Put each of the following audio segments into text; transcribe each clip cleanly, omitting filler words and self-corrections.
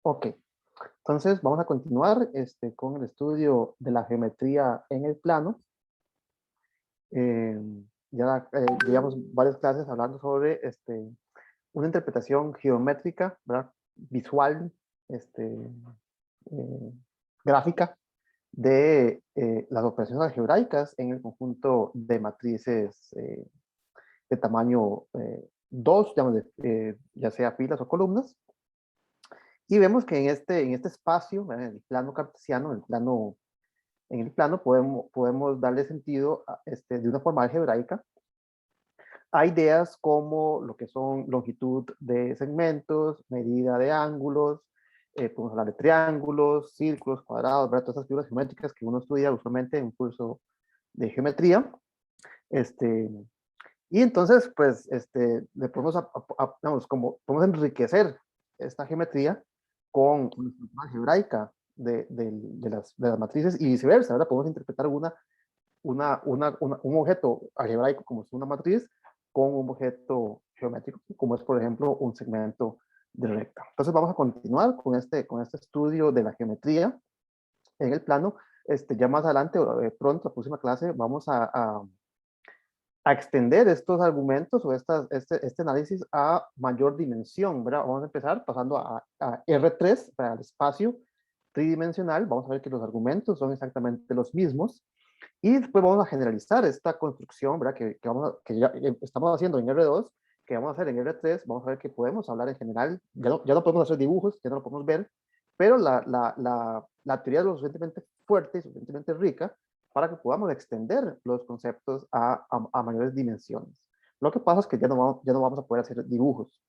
Ok, entonces vamos a continuar con el estudio de la geometría en el plano. Eh, ya llevamos varias clases hablando sobre una interpretación geométrica, ¿verdad? Visual, eh, gráfica de las operaciones algebraicas en el conjunto de matrices de tamaño 2, ya sea filas o columnas. Y vemos que en este espacio, en el plano cartesiano, en el plano podemos darle sentido de una forma algebraica a ideas como lo que son longitud de segmentos, medida de ángulos, podemos hablar de triángulos, círculos, cuadrados, ¿verdad? Todas esas figuras geométricas que uno estudia usualmente en un curso de geometría. Este, y entonces, pues, le podemos, digamos, como podemos enriquecer esta geometría con una estructura algebraica de las matrices y viceversa, ¿verdad? Podemos interpretar un objeto algebraico como es una matriz con un objeto geométrico, como es, por ejemplo, un segmento de recta. Entonces vamos a continuar con este estudio de la geometría en el plano. Ya más adelante, pronto, la próxima clase, vamos a extender estos argumentos o este análisis a mayor dimensión, ¿verdad? Vamos a empezar pasando a R3, para el espacio tridimensional. Vamos a ver que los argumentos son exactamente los mismos. Y después vamos a generalizar esta construcción, ¿verdad? Que ya estamos haciendo en R2, que vamos a hacer en R3. Vamos a ver que podemos hablar en general. Ya no podemos hacer dibujos, ya no lo podemos ver, pero la teoría es lo suficientemente fuerte y suficientemente rica para que podamos extender los conceptos a mayores dimensiones. Lo que pasa es que ya no vamos a poder hacer dibujos.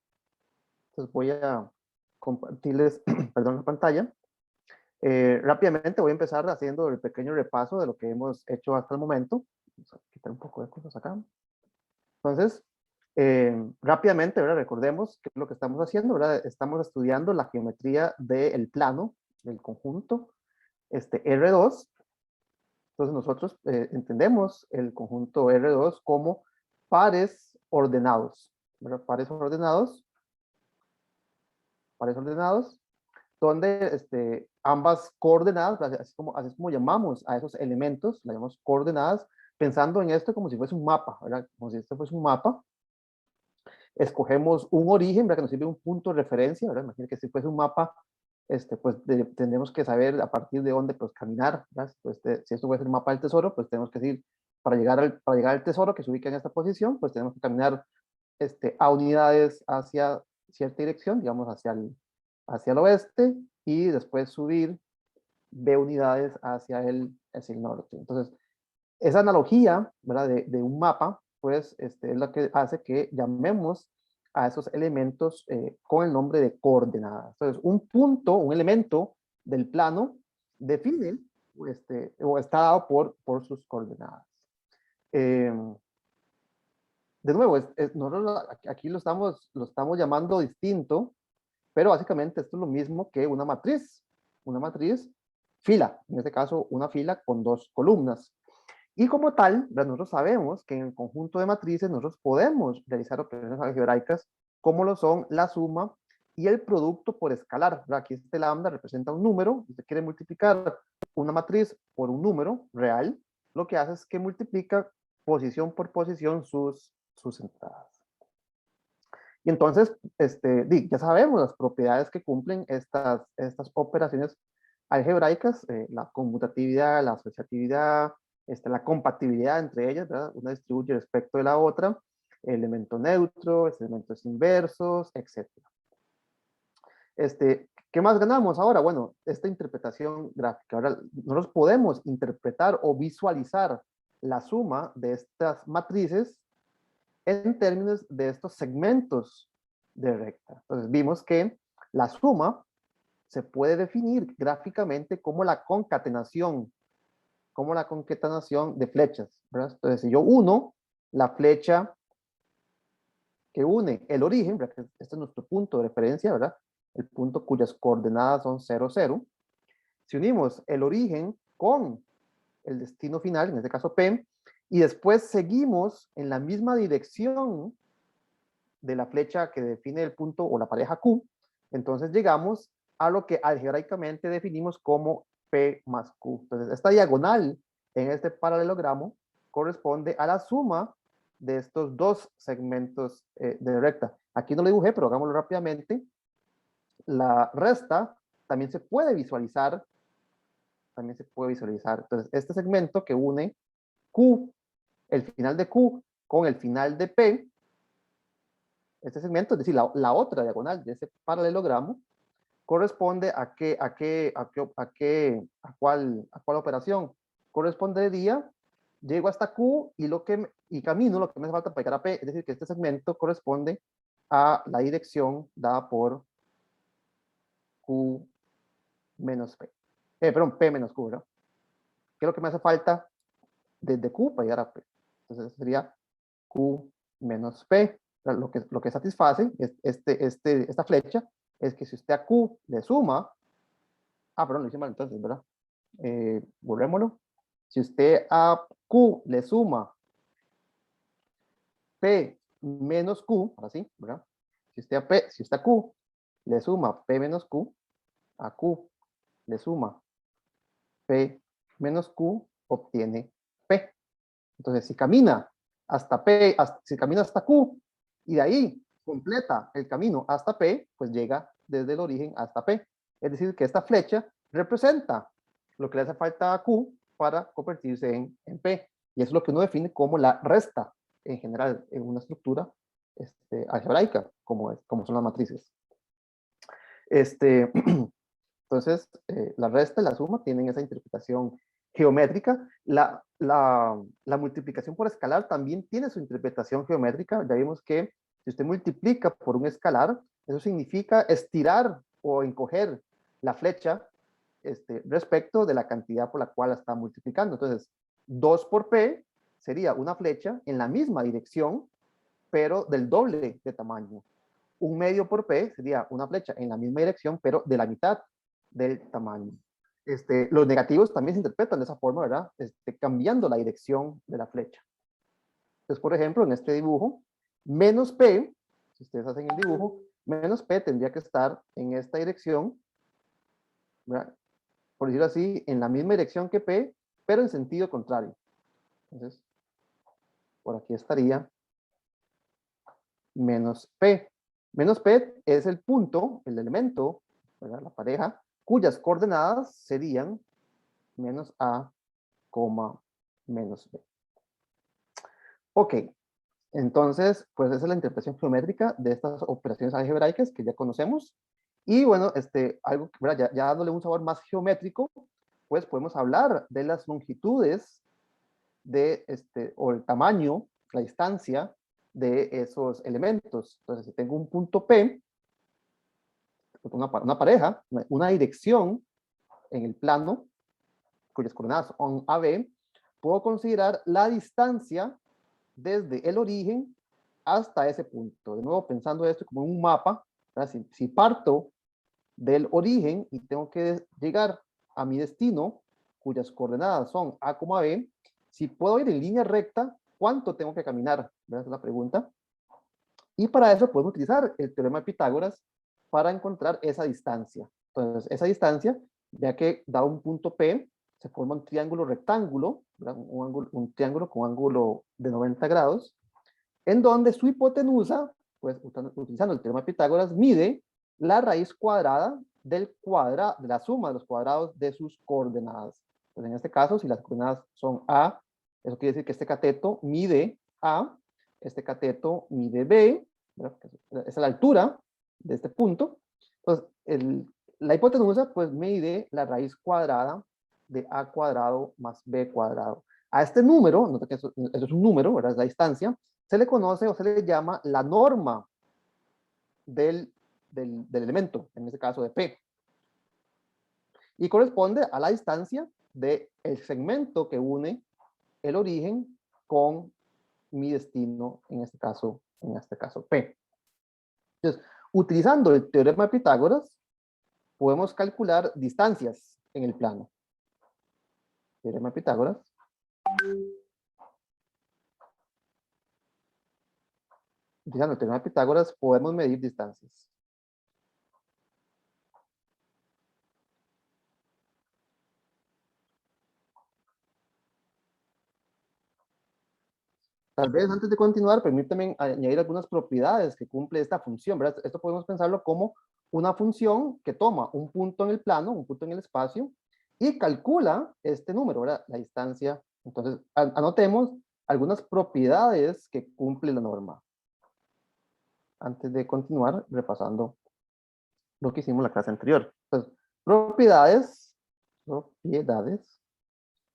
Entonces voy a compartirles, perdón, la pantalla. Rápidamente voy a empezar haciendo el pequeño repaso de lo que hemos hecho hasta el momento. Vamos a quitar un poco de cosas acá. Entonces, rápidamente, ¿verdad? Recordemos qué es lo que estamos haciendo, ¿verdad? Estamos estudiando la geometría del plano, del conjunto, R2. Entonces nosotros entendemos el conjunto R2 como pares ordenados, ¿verdad? Pares ordenados, donde ambas coordenadas, así es como llamamos a esos elementos, las llamamos coordenadas, pensando en esto como si fuese un mapa, ¿verdad? Como si esto fuese un mapa. Escogemos un origen, ¿verdad? Que nos sirve un punto de referencia, ¿verdad? Imagínate que si fuese un mapa, pues tendremos que saber a partir de dónde pues caminar, ¿verdad? Pues, si esto fuese el mapa del tesoro, pues tenemos que decir, para llegar al tesoro que se ubica en esta posición, pues tenemos que caminar a unidades hacia cierta dirección, digamos hacia el oeste, y después subir B unidades hacia el norte. Entonces, esa analogía, ¿verdad? De un mapa, pues es lo que hace que llamemos a esos elementos con el nombre de coordenadas. Entonces, un punto, un elemento del plano define o está dado por sus coordenadas. Eh, de nuevo, nosotros aquí lo estamos llamando distinto, pero básicamente esto es lo mismo que una matriz fila, en este caso una fila con dos columnas. Y como tal, nosotros sabemos que en el conjunto de matrices nosotros podemos realizar operaciones algebraicas como lo son la suma y el producto por escalar. Aquí este lambda representa un número, si usted quiere multiplicar una matriz por un número real, lo que hace es que multiplica posición por posición sus entradas. Y entonces, ya sabemos las propiedades que cumplen estas operaciones algebraicas, la conmutatividad, la asociatividad, la compatibilidad entre ellas, ¿verdad? Una distribuye respecto de la otra, elemento neutro, elementos inversos, etc. ¿Qué más ganamos ahora? Bueno, esta interpretación gráfica. Ahora, nosotros podemos interpretar o visualizar la suma de estas matrices en términos de estos segmentos de recta. Entonces vimos que la suma se puede definir gráficamente como la concatenación de flechas, ¿verdad? Entonces si yo uno la flecha que une el origen, ¿verdad? Este es nuestro punto de referencia, ¿verdad? El punto cuyas coordenadas son 0, 0. Si unimos el origen con el destino final, en este caso P, y después seguimos en la misma dirección de la flecha que define el punto o la pareja Q, entonces llegamos a lo que algebraicamente definimos como P más Q. Entonces, esta diagonal en este paralelogramo corresponde a la suma de estos dos segmentos de recta. Aquí no lo dibujé, pero hagámoslo rápidamente. La resta también se puede visualizar. Entonces, este segmento que une Q, el final de Q, con el final de P, este segmento, es decir, la otra diagonal de ese paralelogramo, corresponde a cuál operación. Correspondería, llego hasta Q y camino lo que me hace falta para llegar a P, es decir, que este segmento corresponde a la dirección dada por Q menos P. Perdón, P menos Q, ¿verdad? ¿Qué es lo que me hace falta desde Q para llegar a P? Entonces sería Q menos P. Lo que satisface esta flecha es que si usted a Q le suma, perdón, lo hice mal entonces, ¿verdad? Borrémoslo. Si usted a Q le suma P menos Q, ahora sí, ¿verdad? Si usted a Q le suma P menos Q, a Q le suma P menos Q, obtiene P. Entonces, si camina hasta P, si camina hasta Q, y de ahí completa el camino hasta P, pues llega desde el origen hasta P. Es decir, que esta flecha representa lo que le hace falta a Q para convertirse en P. Y eso es lo que uno define como la resta en general en una estructura algebraica, como son las matrices. Entonces, la resta y la suma tienen esa interpretación geométrica. La multiplicación por escalar también tiene su interpretación geométrica. Ya vimos que si usted multiplica por un escalar, eso significa estirar o encoger la flecha respecto de la cantidad por la cual la está multiplicando. Entonces, 2 por P sería una flecha en la misma dirección, pero del doble de tamaño. 1/2 por P sería una flecha en la misma dirección, pero de la mitad del tamaño. Los negativos también se interpretan de esa forma, ¿verdad? Cambiando la dirección de la flecha. Entonces, por ejemplo, en este dibujo, menos P, si ustedes hacen el dibujo, menos P tendría que estar en esta dirección, ¿verdad? Por decirlo así, en la misma dirección que P, pero en sentido contrario. Entonces, por aquí estaría menos P. Menos P es el punto, el elemento, ¿verdad? La pareja, cuyas coordenadas serían menos A, menos B. Ok, entonces, pues esa es la interpretación geométrica de estas operaciones algebraicas que ya conocemos. Y bueno, algo, ¿verdad? Ya dándole un sabor más geométrico, pues podemos hablar de las longitudes o el tamaño, la distancia de esos elementos. Entonces, si tengo un punto P, una pareja, una dirección en el plano, cuyas coordenadas son AB, puedo considerar la distancia desde el origen hasta ese punto. De nuevo, pensando esto como un mapa, si parto del origen y tengo que llegar a mi destino, cuyas coordenadas son A, B, si puedo ir en línea recta, ¿cuánto tengo que caminar? Esa es la pregunta. Y para eso podemos utilizar el teorema de Pitágoras para encontrar esa distancia. Entonces, esa distancia, ya que da un punto P, se forma un triángulo rectángulo, un triángulo con ángulo de 90 grados, en donde su hipotenusa, pues utilizando el teorema de Pitágoras, mide la raíz cuadrada de la suma de los cuadrados de sus coordenadas. Entonces, en este caso, si las coordenadas son A, eso quiere decir que este cateto mide A, este cateto mide B, ¿verdad? Esa es la altura de este punto. Entonces, la hipotenusa pues mide la raíz cuadrada de A cuadrado más B cuadrado. A este número, nota que eso es un número, ¿verdad? Es la distancia, se le conoce o se le llama la norma del elemento, en este caso de P. Y corresponde a la distancia del segmento que une el origen con mi destino, en este caso P. Entonces, utilizando el teorema de Pitágoras, podemos calcular distancias en el plano. Teorema de Pitágoras. Utilizando el teorema de Pitágoras, podemos medir distancias. Tal vez antes de continuar, permítame añadir algunas propiedades que cumple esta función, ¿verdad? Esto podemos pensarlo como una función que toma un punto en el plano, un punto en el espacio, y calcula este número, ¿verdad? La distancia. Entonces, anotemos algunas propiedades que cumple la norma. Antes de continuar repasando lo que hicimos en la clase anterior. Entonces, propiedades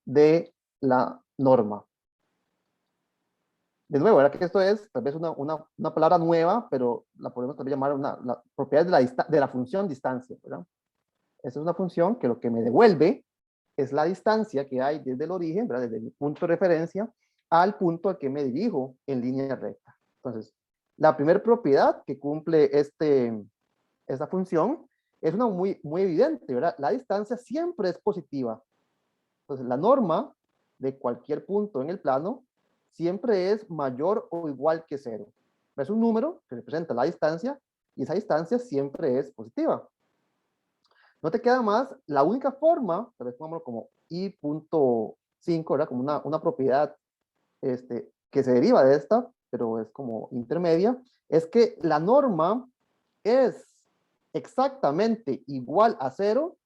de la norma. De nuevo, ¿verdad? Que esto es tal vez una palabra nueva, pero la podemos también llamar la propiedad de la función distancia, ¿verdad? Esa es una función que lo que me devuelve es la distancia que hay desde el origen, ¿verdad? Desde mi punto de referencia al punto al que me dirijo en línea recta. Entonces, la primera propiedad que cumple esta función es una muy evidente, ¿verdad? La distancia siempre es positiva. Entonces, la norma de cualquier punto en el plano siempre es mayor o igual que cero. Es un número que representa la distancia y esa distancia siempre es positiva. No te queda más, la única forma, tal vez pongámoslo como I.5, ¿verdad? Como una propiedad que se deriva de esta, pero es como intermedia, es que la norma es exactamente igual a cero,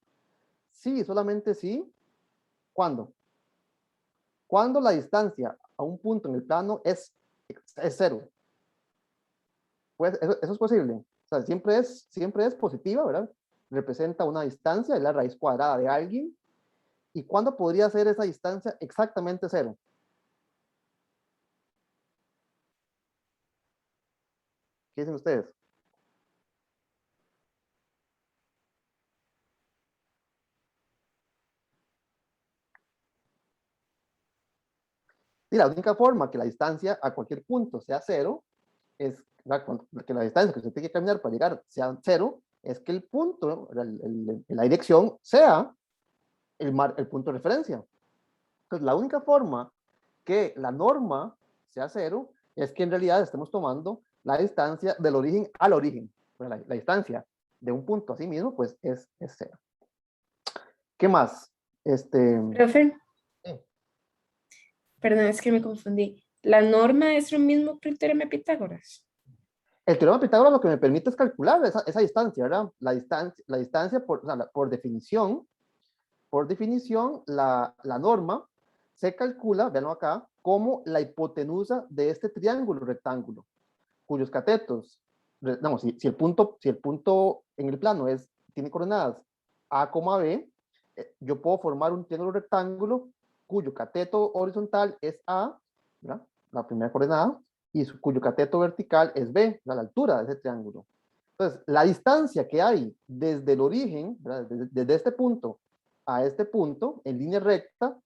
sí, solamente sí, ¿cuándo? Cuando la distancia a un punto en el plano es cero. Pues eso es posible. O sea, siempre es positiva, ¿verdad? Representa una distancia, es la raíz cuadrada de alguien. ¿Y cuándo podría ser esa distancia exactamente cero? ¿Qué dicen ustedes? Y la única forma que la distancia a cualquier punto sea cero es que la distancia que usted tiene que caminar para llegar sea cero, es que el punto, la dirección sea el punto de referencia. Entonces, la única forma que la norma sea cero es que en realidad estemos tomando la distancia del origen al origen. La distancia de un punto a sí mismo, pues es cero. ¿Qué más? Profe, Sí. perdón, es que me confundí. ¿La norma es lo mismo que el teorema de Pitágoras? El teorema de Pitágoras lo que me permite es calcular esa distancia, ¿verdad? La distancia o sea, por definición, la norma se calcula, véanlo acá, como la hipotenusa de este triángulo rectángulo, cuyos catetos, digamos, si el punto en el plano tiene coordenadas A, B, yo puedo formar un triángulo rectángulo cuyo cateto horizontal es A, ¿verdad? La primera coordenada, y cuyo cateto vertical es B, la altura de ese triángulo. Entonces, la distancia que hay desde el origen, desde este punto a este punto, en línea recta,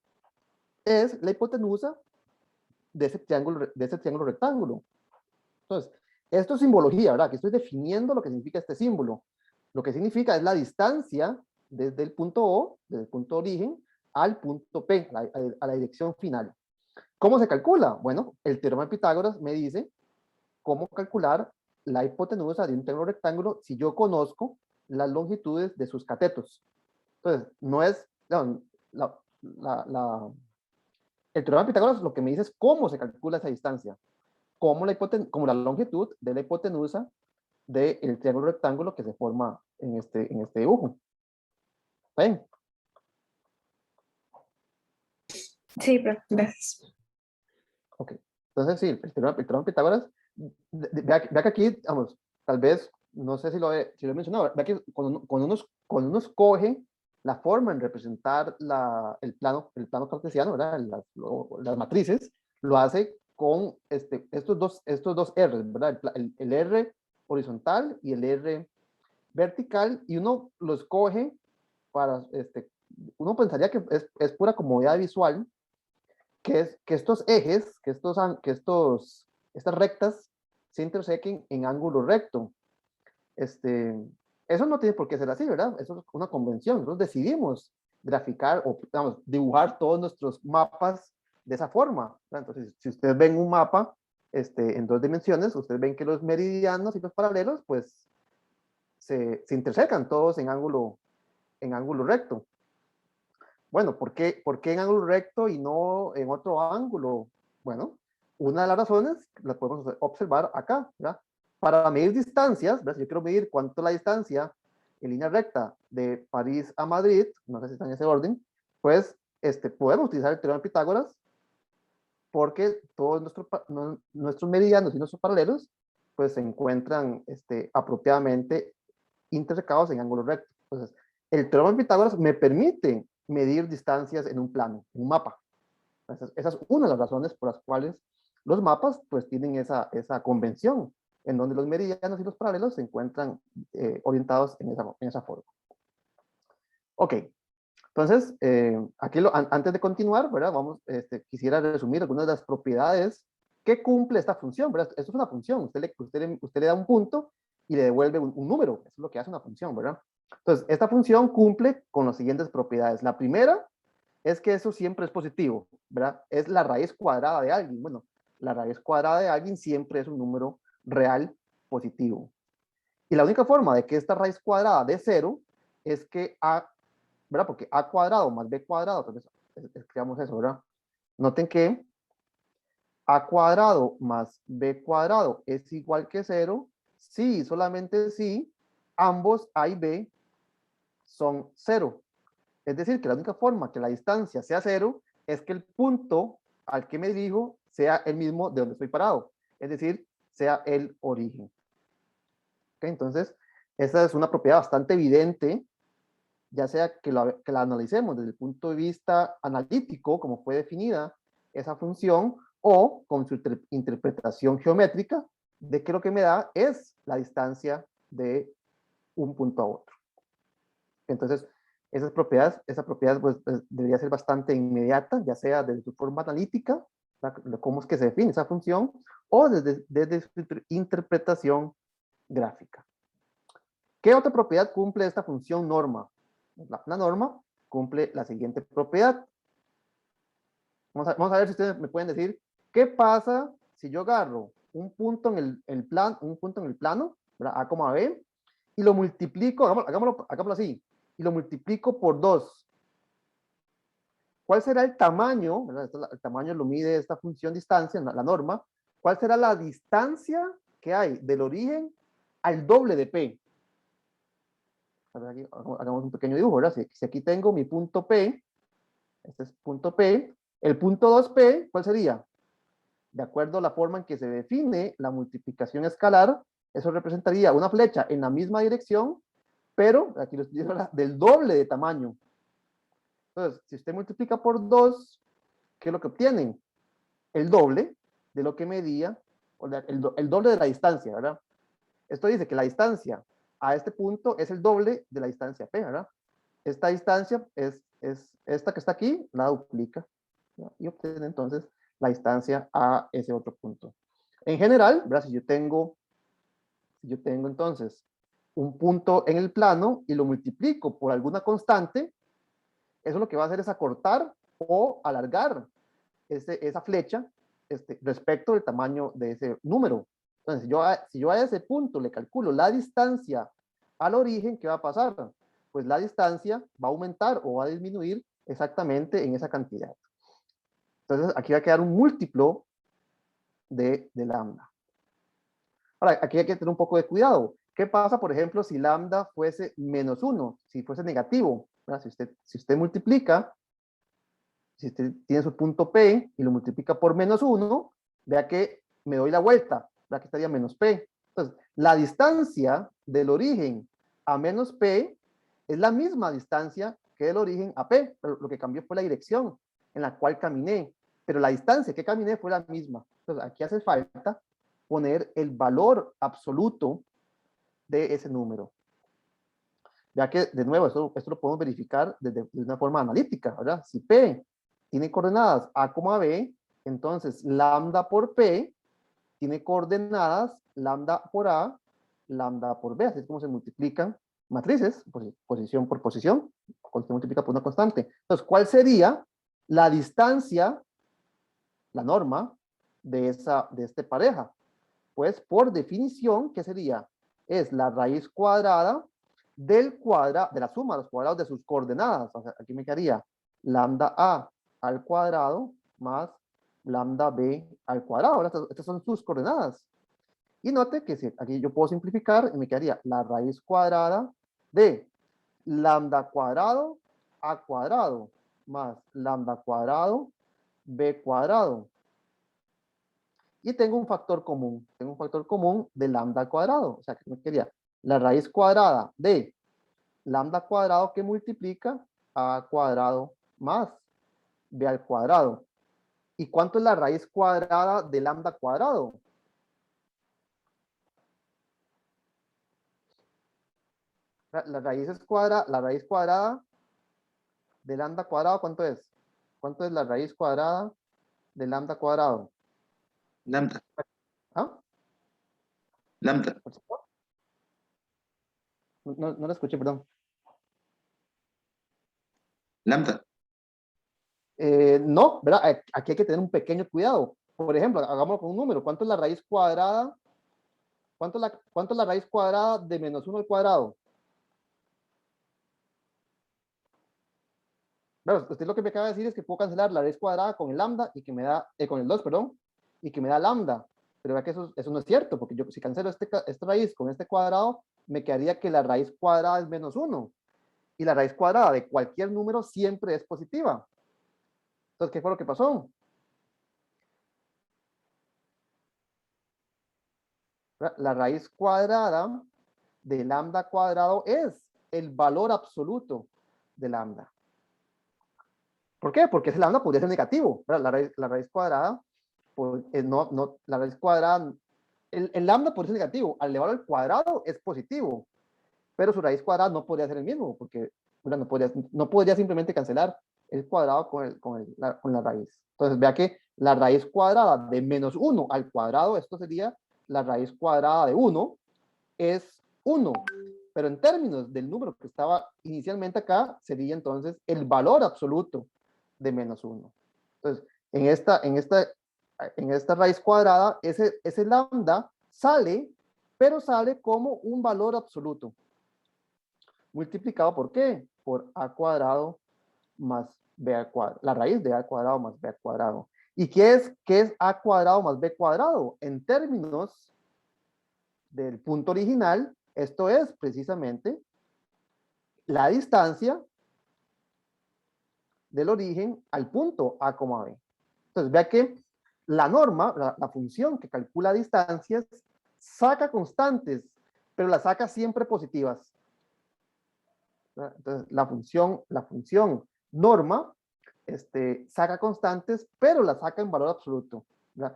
es la hipotenusa de ese triángulo rectángulo. Entonces, esto es simbología, ¿verdad? Que estoy definiendo lo que significa este símbolo. Lo que significa es la distancia desde el punto O, desde el punto de origen, al punto P, a la dirección final. ¿Cómo se calcula? Bueno, el teorema de Pitágoras me dice cómo calcular la hipotenusa de un triángulo rectángulo si yo conozco las longitudes de sus catetos. Entonces, no es, no, el teorema de Pitágoras lo que me dice es cómo se calcula esa distancia, como la longitud de la hipotenusa del triángulo rectángulo que se forma en este dibujo. ¿Está bien? Sí, profe, gracias. Ok. Entonces, sí, el teorema de Pitágoras, vea que aquí, vamos, tal vez, no sé si lo he mencionado, vea que cuando uno escoge la forma en representar el plano cartesiano, ¿verdad? Las matrices, lo hace con estos dos R, ¿verdad? El R horizontal y el R vertical, y uno lo escoge para, uno pensaría que es pura comodidad visual, que estos ejes, estas rectas se intersequen en ángulo recto. Este, Eso no tiene por qué ser así, ¿verdad? Eso es una convención. Nosotros decidimos graficar o, digamos, dibujar todos nuestros mapas de esa forma, ¿verdad? Entonces, si ustedes ven un mapa en 2 dimensiones, ustedes ven que los meridianos y los paralelos, pues, se intersecan todos en ángulo recto. Bueno, ¿por qué en ángulo recto y no en otro ángulo? Bueno, una de las razones la podemos observar acá, ¿verdad? Para medir distancias, ¿verdad? Si yo quiero medir cuánto es la distancia en línea recta de París a Madrid, no sé si está en ese orden, pues podemos utilizar el teorema de Pitágoras, porque todos nuestros meridianos y nuestros paralelos pues se encuentran apropiadamente intersecados en ángulos rectos. Entonces, el teorema de Pitágoras me permite medir distancias en un plano, en un mapa. Esa es una de las razones por las cuales los mapas pues tienen esa convención, en donde los meridianos y los paralelos se encuentran orientados en esa forma. Ok, entonces, aquí antes de continuar, ¿verdad? Quisiera resumir algunas de las propiedades que cumple esta función, ¿verdad? Esto es una función, usted le da un punto y le devuelve un número, eso es lo que hace una función, ¿verdad? Entonces, esta función cumple con las siguientes propiedades. La primera es que eso siempre es positivo, ¿verdad? Es la raíz cuadrada de alguien. Bueno, la raíz cuadrada de alguien siempre es un número real positivo. Y la única forma de que esta raíz cuadrada de cero es que a, ¿verdad? Porque a cuadrado más b cuadrado, entonces creamos eso, ¿verdad? Noten que a cuadrado más b cuadrado es igual que cero si, solamente si, ambos a y b son cero. Es decir, que la única forma que la distancia sea cero es que el punto al que me dirijo sea el mismo de donde estoy parado. Es decir, sea el origen. ¿Okay? Entonces, esa es una propiedad bastante evidente, ya sea que la analicemos desde el punto de vista analítico, como fue definida esa función, o con su interpretación geométrica, de que lo que me da es la distancia de un punto a otro. Entonces, esa propiedad pues, debería ser bastante inmediata, ya sea desde su forma analítica, cómo es que se define esa función, o desde su interpretación gráfica. ¿Qué otra propiedad cumple esta función norma? La norma cumple la siguiente propiedad. Vamos a ver si ustedes me pueden decir qué pasa si yo agarro un punto en el plano, ¿verdad? A, B, y lo multiplico, hagámoslo así, y lo multiplico por 2. ¿Cuál será el tamaño? El tamaño lo mide esta función distancia, la norma. ¿Cuál será la distancia que hay del origen al doble de P? Aquí, hagamos un pequeño dibujo, ¿verdad? Si aquí tengo mi punto P, este es punto P, el punto 2P, ¿cuál sería? De acuerdo a la forma en que se define la multiplicación escalar, eso representaría una flecha en la misma dirección, pero, aquí lo estoy diciendo, del doble de tamaño. Entonces, si usted multiplica por 2, ¿qué es lo que obtienen? El doble de lo que medía, el doble de la distancia, ¿verdad? Esto dice que la distancia a este punto es el doble de la distancia P, ¿verdad? Esta distancia es esta que está aquí, la duplica, ¿verdad? Y obtiene entonces la distancia a ese otro punto. En general, ¿verdad? Si yo tengo entonces un punto en el plano y lo multiplico por alguna constante, eso lo que va a hacer es acortar o alargar esa flecha respecto del tamaño de ese número. Entonces, si yo a ese punto le calculo la distancia al origen, ¿qué va a pasar? Pues la distancia va a aumentar o va a disminuir exactamente en esa cantidad. Entonces, aquí va a quedar un múltiplo de lambda. Ahora, aquí hay que tener un poco de cuidado. ¿Qué pasa, por ejemplo, si lambda fuese -1, si fuese negativo? Si usted multiplica, si usted tiene su punto P y lo multiplica por -1, vea que me doy la vuelta, vea que estaría menos P. Entonces, la distancia del origen a menos P es la misma distancia que del origen a P, pero lo que cambió fue la dirección en la cual caminé, pero la distancia que caminé fue la misma. Entonces, aquí hace falta poner el valor absoluto de ese número. Ya que, de nuevo, esto lo podemos verificar de una forma analítica, ¿verdad? Si P tiene coordenadas A, B, entonces lambda por P tiene coordenadas lambda por A, lambda por B, así es como se multiplican matrices, posición por posición, cuando se multiplica por una constante. Entonces, ¿cuál sería la distancia, la norma, de esta pareja? Pues, por definición, ¿qué sería? Es la raíz cuadrada de la suma de los cuadrados de sus coordenadas. O sea, aquí me quedaría lambda A al cuadrado más lambda b al cuadrado. Ahora, estas son sus coordenadas. Y note que si aquí yo puedo simplificar y me quedaría la raíz cuadrada de lambda cuadrado a cuadrado más lambda cuadrado b cuadrado. Y tengo un factor común. Tengo un factor común de lambda al cuadrado. O sea, que me quedaría la raíz cuadrada de lambda cuadrado que multiplica a cuadrado más b al cuadrado. ¿Y cuánto es la raíz cuadrada de lambda cuadrado? La raíz cuadrada de lambda cuadrado, ¿cuánto es? ¿Cuánto es la raíz cuadrada de lambda cuadrado? Lambda. ¿Ah? Lambda. No la escuché, perdón. Lambda. No, ¿verdad? Aquí hay que tener un pequeño cuidado. Por ejemplo, hagámoslo con un número. ¿Cuánto es la raíz cuadrada? ¿Cuánto es la raíz cuadrada de menos 1 al cuadrado? Bueno, usted lo que me acaba de decir es que puedo cancelar la raíz cuadrada con el lambda y que me da, con el 2, perdón, y que me da lambda. Pero vea que eso no es cierto, porque yo si cancelo esta raíz con este cuadrado, me quedaría que la raíz cuadrada es menos 1. Y la raíz cuadrada de cualquier número siempre es positiva. Entonces, ¿qué fue lo que pasó? La raíz cuadrada de lambda cuadrado es el valor absoluto de lambda. ¿Por qué? Porque ese lambda podría ser negativo. La raíz cuadrada, pues, la raíz cuadrada, el lambda podría ser negativo. Al elevarlo al cuadrado es positivo. Pero su raíz cuadrada no podría ser el mismo, porque no podría simplemente cancelar el cuadrado con la raíz. Entonces, vea que la raíz cuadrada de menos 1 al cuadrado, esto sería la raíz cuadrada de 1, es 1. Pero en términos del número que estaba inicialmente acá, sería entonces el valor absoluto de menos 1. Entonces, en esta raíz cuadrada, ese lambda sale, pero sale como un valor absoluto. Multiplicado por qué? Por a cuadrado más b al cuadrado. La raíz de a cuadrado más b al cuadrado. ¿Y qué es a cuadrado más b cuadrado? En términos del punto original, esto es precisamente la distancia del origen al punto a, b. Entonces, vea que la norma, la función que calcula distancias, saca constantes, pero las saca siempre positivas. Entonces, la función norma saca constantes, pero la saca en valor absoluto. ¿Verdad?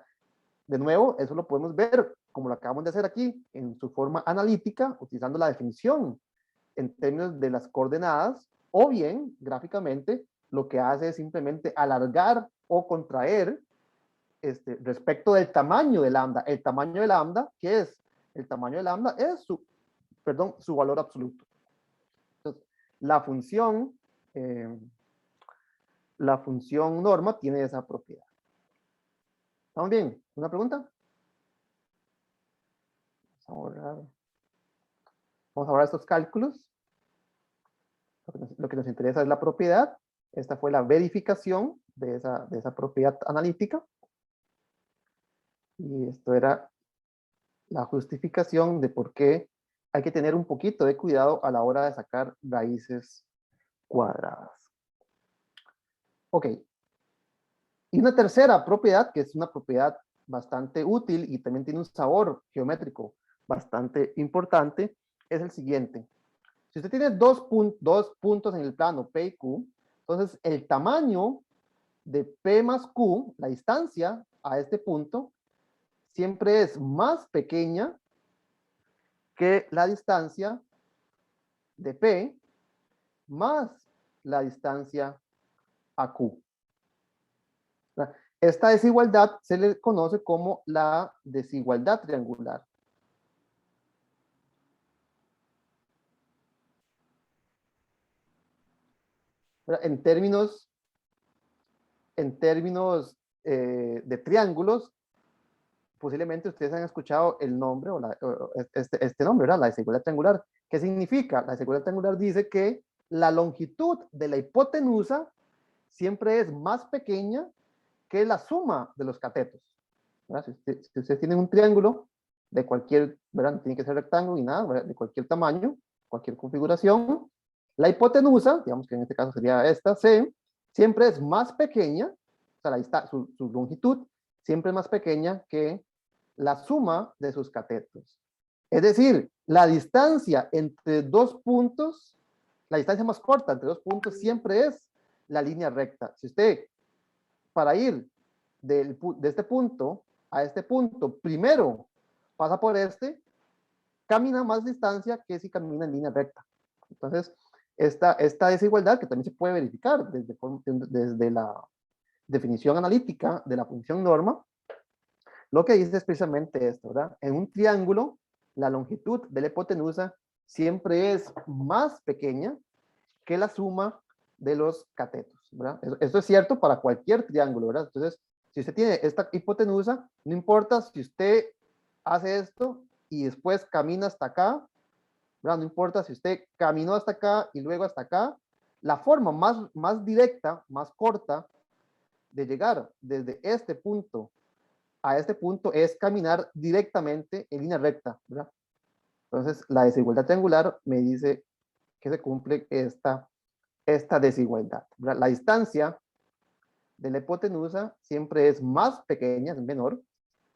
De nuevo, eso lo podemos ver, como lo acabamos de hacer aquí, en su forma analítica, utilizando la definición en términos de las coordenadas, o bien, gráficamente, lo que hace es simplemente alargar o contraer respecto del tamaño de lambda. El tamaño de lambda, ¿qué es? El tamaño de lambda es su valor absoluto. Entonces, la función norma tiene esa propiedad. ¿Estamos bien? ¿Una pregunta? Vamos a borrar estos cálculos. Lo que nos interesa es la propiedad. Esta fue la verificación de esa propiedad analítica. Y esto era la justificación de por qué hay que tener un poquito de cuidado a la hora de sacar raíces cuadradas. Ok. Y una tercera propiedad, que es una propiedad bastante útil y también tiene un sabor geométrico bastante importante, es el siguiente. Si usted tiene dos puntos en el plano P y Q, entonces el tamaño de P más Q, la distancia a este punto, siempre es más pequeña que la distancia de P más la distancia a Q. Esta desigualdad se le conoce como la desigualdad triangular. En términos de triángulos, posiblemente ustedes han escuchado el nombre o este nombre, ¿verdad? La desigualdad triangular. ¿Qué significa? La desigualdad triangular dice que la longitud de la hipotenusa siempre es más pequeña que la suma de los catetos. ¿Verdad? Si usted tiene un triángulo de cualquier, ¿verdad? No tiene que ser rectángulo ni nada, ¿verdad? De cualquier tamaño, cualquier configuración, la hipotenusa, digamos que en este caso sería esta, C, siempre es más pequeña, o sea, ahí está, su longitud siempre es más pequeña que la suma de sus catetos. Es decir, la distancia entre dos puntos, la distancia más corta entre dos puntos siempre es la línea recta. Si usted, para ir de este punto a este punto, primero pasa por este, camina más distancia que si camina en línea recta. Entonces, esta desigualdad, que también se puede verificar desde la definición analítica de la función norma, lo que dice es precisamente esto, ¿verdad? En un triángulo, la longitud de la hipotenusa siempre es más pequeña que la suma de los catetos, ¿verdad? Esto es cierto para cualquier triángulo, ¿verdad? Entonces, si usted tiene esta hipotenusa, no importa si usted hace esto y después camina hasta acá, ¿verdad? No importa si usted caminó hasta acá y luego hasta acá, la forma más directa, más corta de llegar desde este punto a este punto es caminar directamente en línea recta, ¿verdad? Entonces, la desigualdad triangular me dice que se cumple esta desigualdad, ¿verdad? La distancia de la hipotenusa siempre es más pequeña, es menor,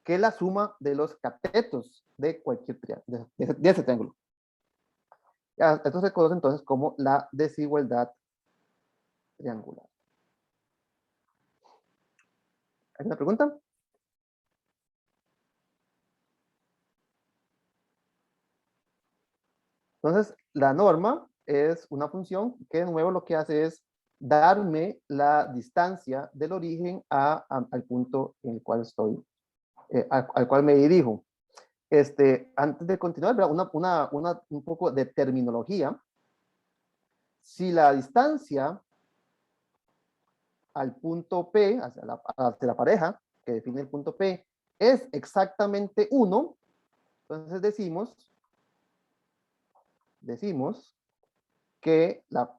que la suma de los catetos de cualquier triángulo, de ese triángulo. Esto se conoce entonces como la desigualdad triangular. ¿Hay una pregunta? Entonces, la norma es una función que de nuevo lo que hace es darme la distancia del origen al punto en el cual estoy, al cual me dirijo. Antes de continuar, un poco de terminología. Si la distancia al punto P, hacia la pareja que define el punto P, es exactamente 1, entonces decimos que la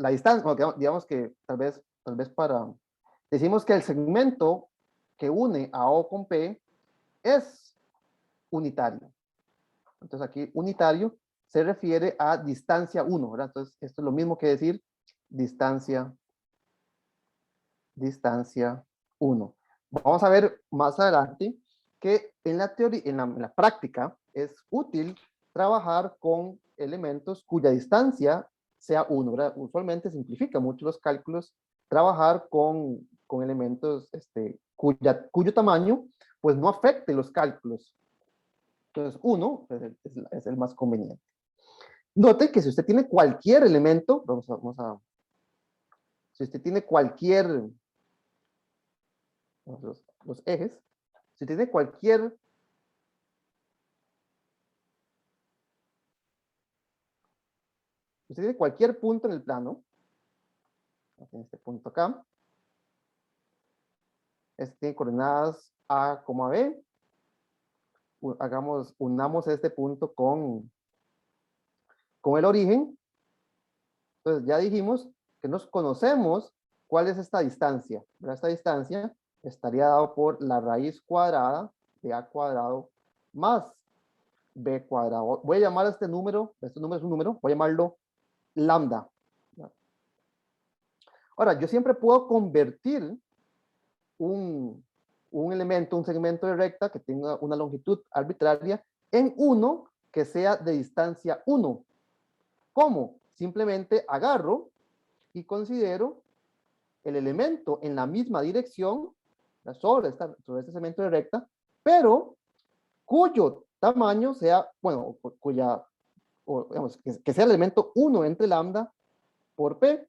distancia, bueno, digamos que tal vez decimos que el segmento que une a O con P es unitario. Entonces aquí unitario se refiere a distancia 1, ¿verdad? Entonces esto es lo mismo que decir distancia 1. Vamos a ver más adelante que en la teoría, en la práctica, es útil trabajar con elementos cuya distancia sea 1, ¿verdad? Usualmente simplifica mucho los cálculos trabajar con elementos cuyo tamaño pues no afecte los cálculos. Entonces 1 es el más conveniente. Note que si usted tiene cualquier elemento, si usted tiene cualquier los ejes, si tiene cualquier punto en el plano, en este punto acá, tiene coordenadas A, B, unamos este punto con el origen. Entonces ya dijimos que nos conocemos cuál es esta distancia. Esta distancia estaría dado por la raíz cuadrada de A cuadrado más B cuadrado. Voy a llamar a este número es un número, voy a llamarlo lambda. Ahora, yo siempre puedo convertir un elemento, un segmento de recta que tenga una longitud arbitraria en uno que sea de distancia 1. ¿Cómo? Simplemente agarro y considero el elemento en la misma dirección sobre este segmento de recta, pero cuyo tamaño sea, bueno, digamos, que sea el elemento 1 entre lambda por P.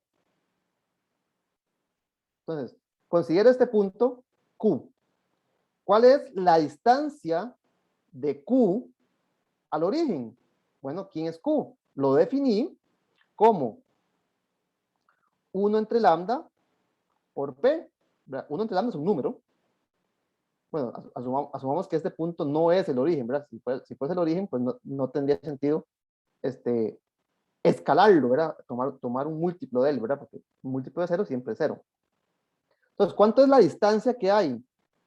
Entonces, considera este punto Q. ¿Cuál es la distancia de Q al origen? Bueno, ¿quién es Q? Lo definí como 1 entre lambda por P. 1 entre lambda es un número. Bueno, asumamos que este punto no es el origen, ¿verdad? Si fuese el origen, pues no tendría sentido escalarlo, ¿verdad? Tomar un múltiplo de él, ¿verdad? Porque un múltiplo de 0 siempre es 0. Entonces, ¿cuánto es la distancia que hay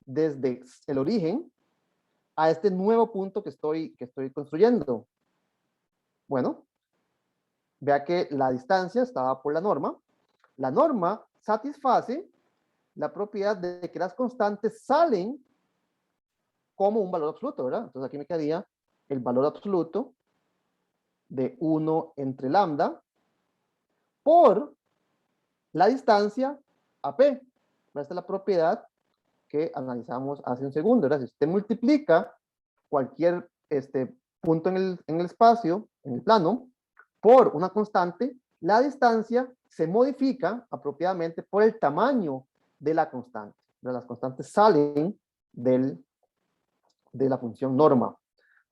desde el origen a este nuevo punto que estoy construyendo? Bueno, vea que la distancia estaba por la norma. La norma satisface la propiedad de que las constantes salen como un valor absoluto, ¿verdad? Entonces aquí me quedaría el valor absoluto de 1 entre lambda por la distancia a P. Esta es la propiedad que analizamos hace un segundo, ¿verdad? Si usted multiplica cualquier punto en el espacio, en el plano, por una constante, la distancia se modifica apropiadamente por el tamaño de la constante. Las constantes salen de la función norma.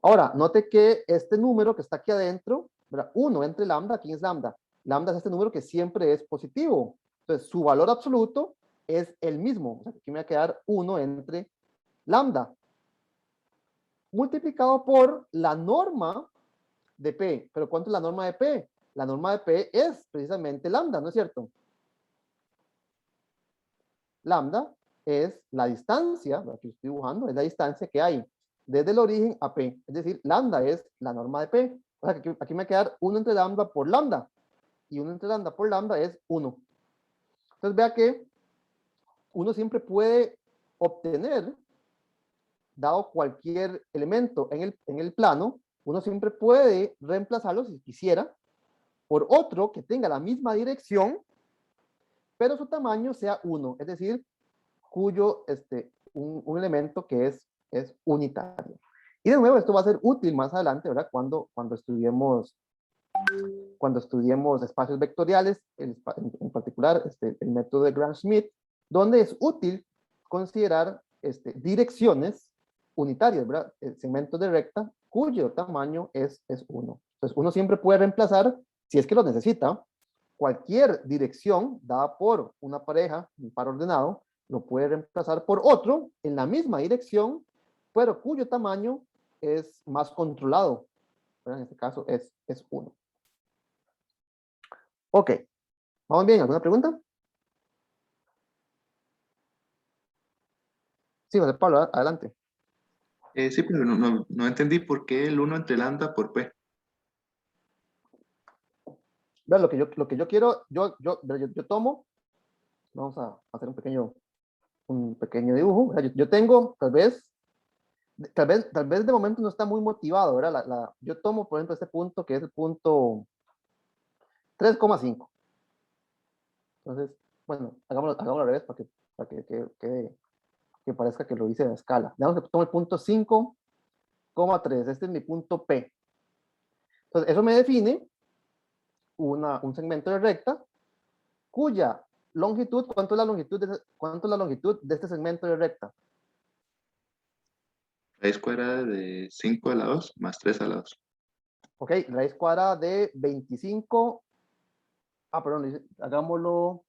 Ahora, note que este número que está aquí adentro, 1 entre lambda, ¿quién es lambda? Lambda es este número que siempre es positivo. Entonces, su valor absoluto es el mismo. O sea, aquí me va a quedar 1 entre lambda, multiplicado por la norma de P. ¿Pero cuánto es la norma de P? La norma de P es precisamente lambda, ¿no es cierto? Lambda es la distancia, aquí estoy dibujando, es la distancia que hay desde el origen a P. Es decir, lambda es la norma de P. O sea, que aquí me va a quedar 1 entre lambda por lambda. Y 1 entre lambda por lambda es 1. Entonces vea que uno siempre puede obtener, dado cualquier elemento en el plano, uno siempre puede reemplazarlo, si quisiera, por otro que tenga la misma dirección, pero su tamaño sea 1. Es decir, cuyo un elemento que es unitario. Y de nuevo, esto va a ser útil más adelante, ¿verdad? Cuando estudiemos espacios vectoriales, en particular el método de Gram-Schmidt, donde es útil considerar direcciones unitarias, ¿verdad? Segmentos de recta cuyo tamaño es 1. Entonces, uno siempre puede reemplazar, si es que lo necesita, cualquier dirección dada por una pareja, un par ordenado, lo puede reemplazar por otro en la misma dirección, pero cuyo tamaño es más controlado. En este caso es 1. Ok, ¿vamos bien? ¿Alguna pregunta? Sí, José Pablo, adelante. Sí, pero no entendí por qué el 1 entre lambda por P. Vean, lo que yo quiero, yo tomo, vamos a hacer un pequeño dibujo. Yo tengo, tal vez de momento no está muy motivado, ¿verdad? Yo tomo, por ejemplo, este punto que es el punto 3,5. Entonces, bueno, hagámoslo al revés para que parezca que lo hice en escala. Digamos que tomo el punto 5,3. Este es mi punto P. Entonces, eso me define un segmento de recta cuya longitud, ¿cuánto es la longitud de este segmento de recta? Raíz cuadrada de 5 a la 2 más 3 a la 2. Ok, raíz cuadrada de 25. Perdón, hagámoslo.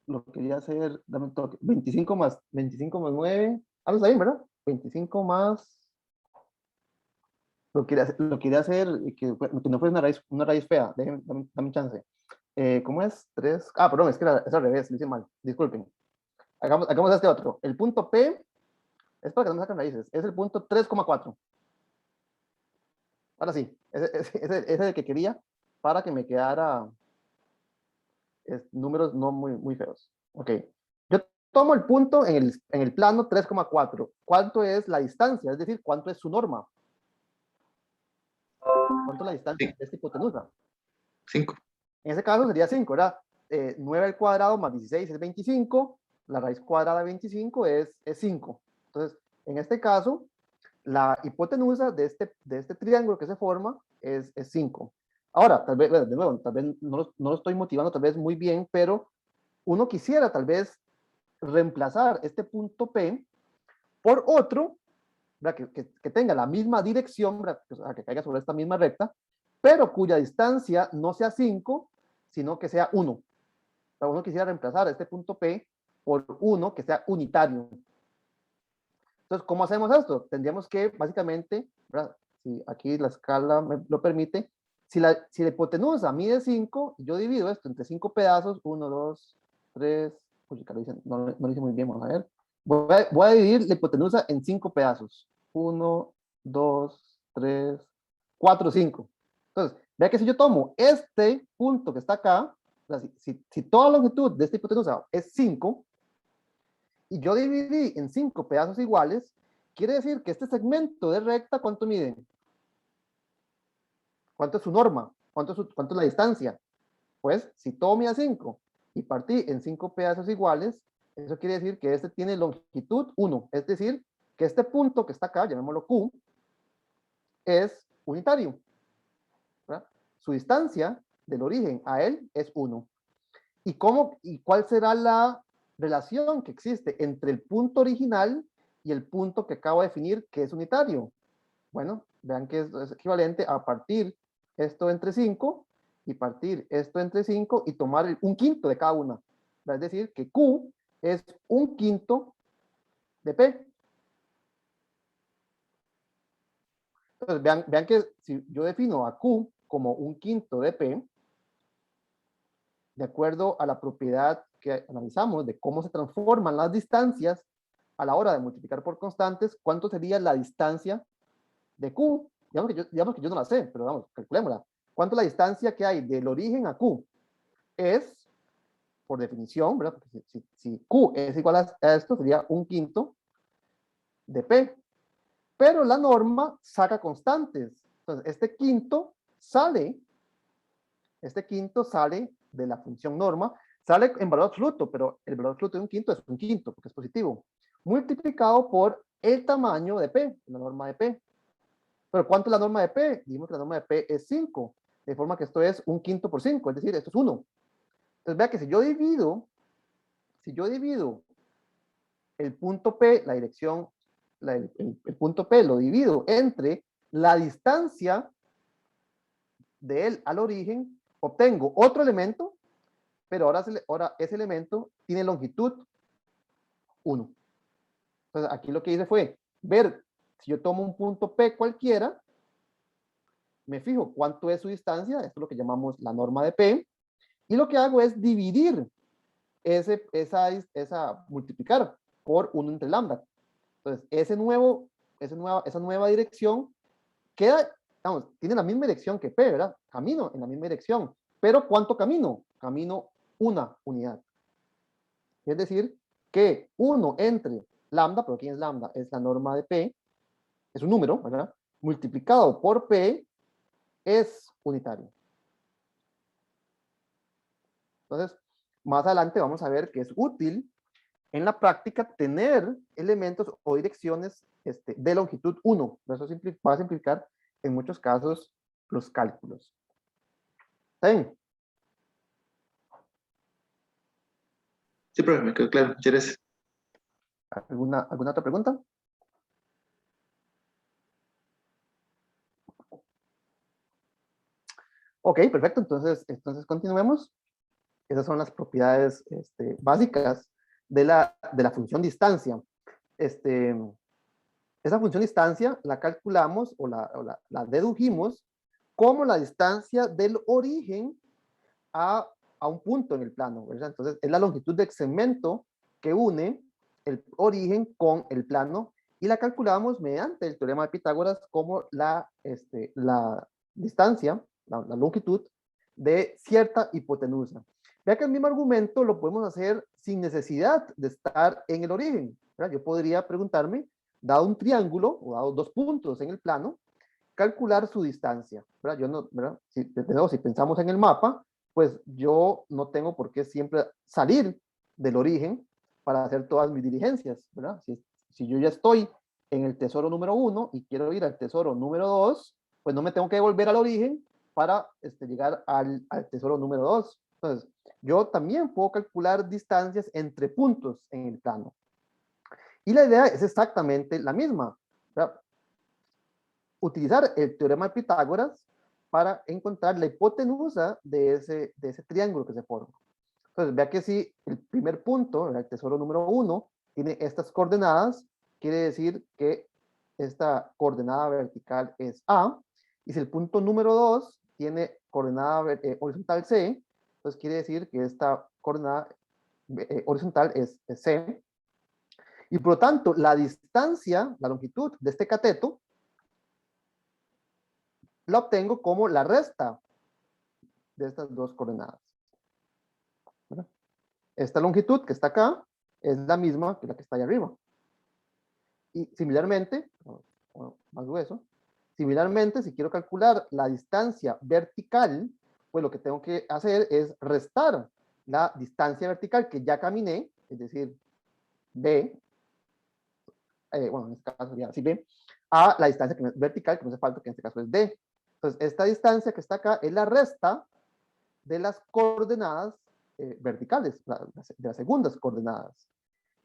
Lo quería hacer, dame un toque. 25 más 9. No está bien, ¿verdad? 25 más. Lo quería hacer y que no fuese una raíz fea. Dame un chance. ¿Cómo es? 3. Perdón, es que es al revés, lo hice mal. Disculpen. Hagamos este otro. El punto P es para que no me saquen raíces. Es el punto 3,4. Ahora sí, ese es el que quería para que me quedara números no muy feos. Ok. Yo tomo el punto en el plano 3,4. ¿Cuánto es la distancia? Es decir, ¿cuánto es su norma? ¿Cuánto es la distancia de esta hipotenusa? 5. En ese caso sería 5, ¿verdad? 9 al cuadrado más 16 es 25. La raíz cuadrada de 25 es 5. Entonces, en este caso, la hipotenusa de este triángulo que se forma es 5. Ahora, tal vez, de nuevo, tal vez no lo estoy motivando tal vez muy bien, pero uno quisiera tal vez reemplazar este punto P por otro, que tenga la misma dirección, o sea, que caiga sobre esta misma recta, pero cuya distancia no sea 5, sino que sea 1. O sea, uno quisiera reemplazar este punto P por uno que sea unitario. Entonces, ¿cómo hacemos esto? Tendríamos que, básicamente, ¿verdad? Si aquí la escala me lo permite, si la hipotenusa mide 5, yo divido esto entre 5 pedazos, 1, 2, 3, Oye, Carlos dice, no, no lo hice muy bien, vamos a ver. Voy a dividir la hipotenusa en 5 pedazos. 1, 2, 3, 4, 5. Entonces, vea que si yo tomo este punto que está acá, o sea, si toda la longitud de esta hipotenusa es 5, y yo dividí en 5 pedazos iguales, quiere decir que este segmento de recta, ¿cuánto mide? ¿Cuánto es su norma? ¿Cuánto es la distancia? Pues, si tomo a 5 y partí en 5 pedazos iguales, eso quiere decir que este tiene longitud 1. Es decir, que este punto que está acá, llamémoslo Q, es unitario, ¿verdad? Su distancia del origen a él es 1. ¿Y cuál será la relación que existe entre el punto original y el punto que acabo de definir que es unitario? Bueno, vean que es equivalente a partir esto entre 5 y partir esto entre 5 y tomar un quinto de cada una. Es decir, que Q es un quinto de P. Entonces, vean que si yo defino a Q como un quinto de P, de acuerdo a la propiedad que analizamos de cómo se transforman las distancias a la hora de multiplicar por constantes, ¿cuánto sería la distancia de Q? Digamos que yo no la sé, pero vamos, calculémosla. ¿Cuánto es la distancia que hay del origen a Q? Es, por definición, ¿verdad? Porque si Q es igual a esto, sería un quinto de P. Pero la norma saca constantes. Entonces, este quinto sale de la función norma, sale en valor absoluto, pero el valor absoluto de un quinto es un quinto, porque es positivo, multiplicado por el tamaño de P, la norma de P. Pero ¿cuánto es la norma de P? Dijimos que la norma de P es 5, de forma que esto es un quinto por 5, es decir, esto es 1. Entonces vea que si yo divido el punto P, la dirección, el punto P lo divido entre la distancia de él al origen, obtengo otro elemento, pero ahora ese elemento tiene longitud 1. Entonces aquí lo que hice fue ver si yo tomo un punto P cualquiera, me fijo cuánto es su distancia, esto es lo que llamamos la norma de P, y lo que hago es dividir multiplicar por 1 entre lambda. Entonces, esa nueva dirección tiene la misma dirección que P, ¿verdad? Camino en la misma dirección. Pero ¿cuánto camino? Camino una unidad. Es decir, que 1 entre lambda, pero ¿quién es lambda? Es la norma de P, es un número, ¿verdad? Multiplicado por P es unitario. Entonces, más adelante vamos a ver que es útil en la práctica tener elementos o direcciones de longitud 1. Eso va a simplificar en muchos casos los cálculos. ¿Está bien? Sí, profe, me quedó claro. Muchas gracias. ¿Alguna otra pregunta? Ok, perfecto. Entonces continuemos. Esas son las propiedades básicas de la función distancia. Esa función distancia la calculamos o la dedujimos como la distancia del origen a un punto en el plano, ¿verdad? Entonces, es la longitud del segmento que une el origen con el plano y la calculamos mediante el teorema de Pitágoras como la distancia, la longitud de cierta hipotenusa. Vea que el mismo argumento lo podemos hacer sin necesidad de estar en el origen, ¿verdad? Yo podría preguntarme, dado un triángulo o dado dos puntos en el plano, calcular su distancia, ¿verdad? Yo no, ¿verdad? Si pensamos en el mapa, pues yo no tengo por qué siempre salir del origen para hacer todas mis diligencias, ¿verdad? Si yo ya estoy en el tesoro número 1 y quiero ir al tesoro número 2, pues no me tengo que volver al origen para llegar al tesoro número 2. Entonces, yo también puedo calcular distancias entre puntos en el plano. Y la idea es exactamente la misma, ¿verdad? Utilizar el teorema de Pitágoras para encontrar la hipotenusa de ese triángulo que se forma. Entonces, vea que si el primer punto, el tesoro número 1, tiene estas coordenadas, quiere decir que esta coordenada vertical es A, y si el punto número 2 tiene coordenada horizontal C, entonces quiere decir que esta coordenada horizontal es C, y por lo tanto la distancia, la longitud de este cateto, la obtengo como la resta de estas dos coordenadas. ¿Verdad? Esta longitud que está acá es la misma que la que está allá arriba. Y similarmente, más grueso, similarmente, si quiero calcular la distancia vertical, pues lo que tengo que hacer es restar la distancia vertical que ya caminé, es decir, B, bueno, en este caso sería así B, a la distancia vertical, que no hace falta, que en este caso es D. Entonces, esta distancia que está acá es la resta de las coordenadas verticales, de las segundas coordenadas.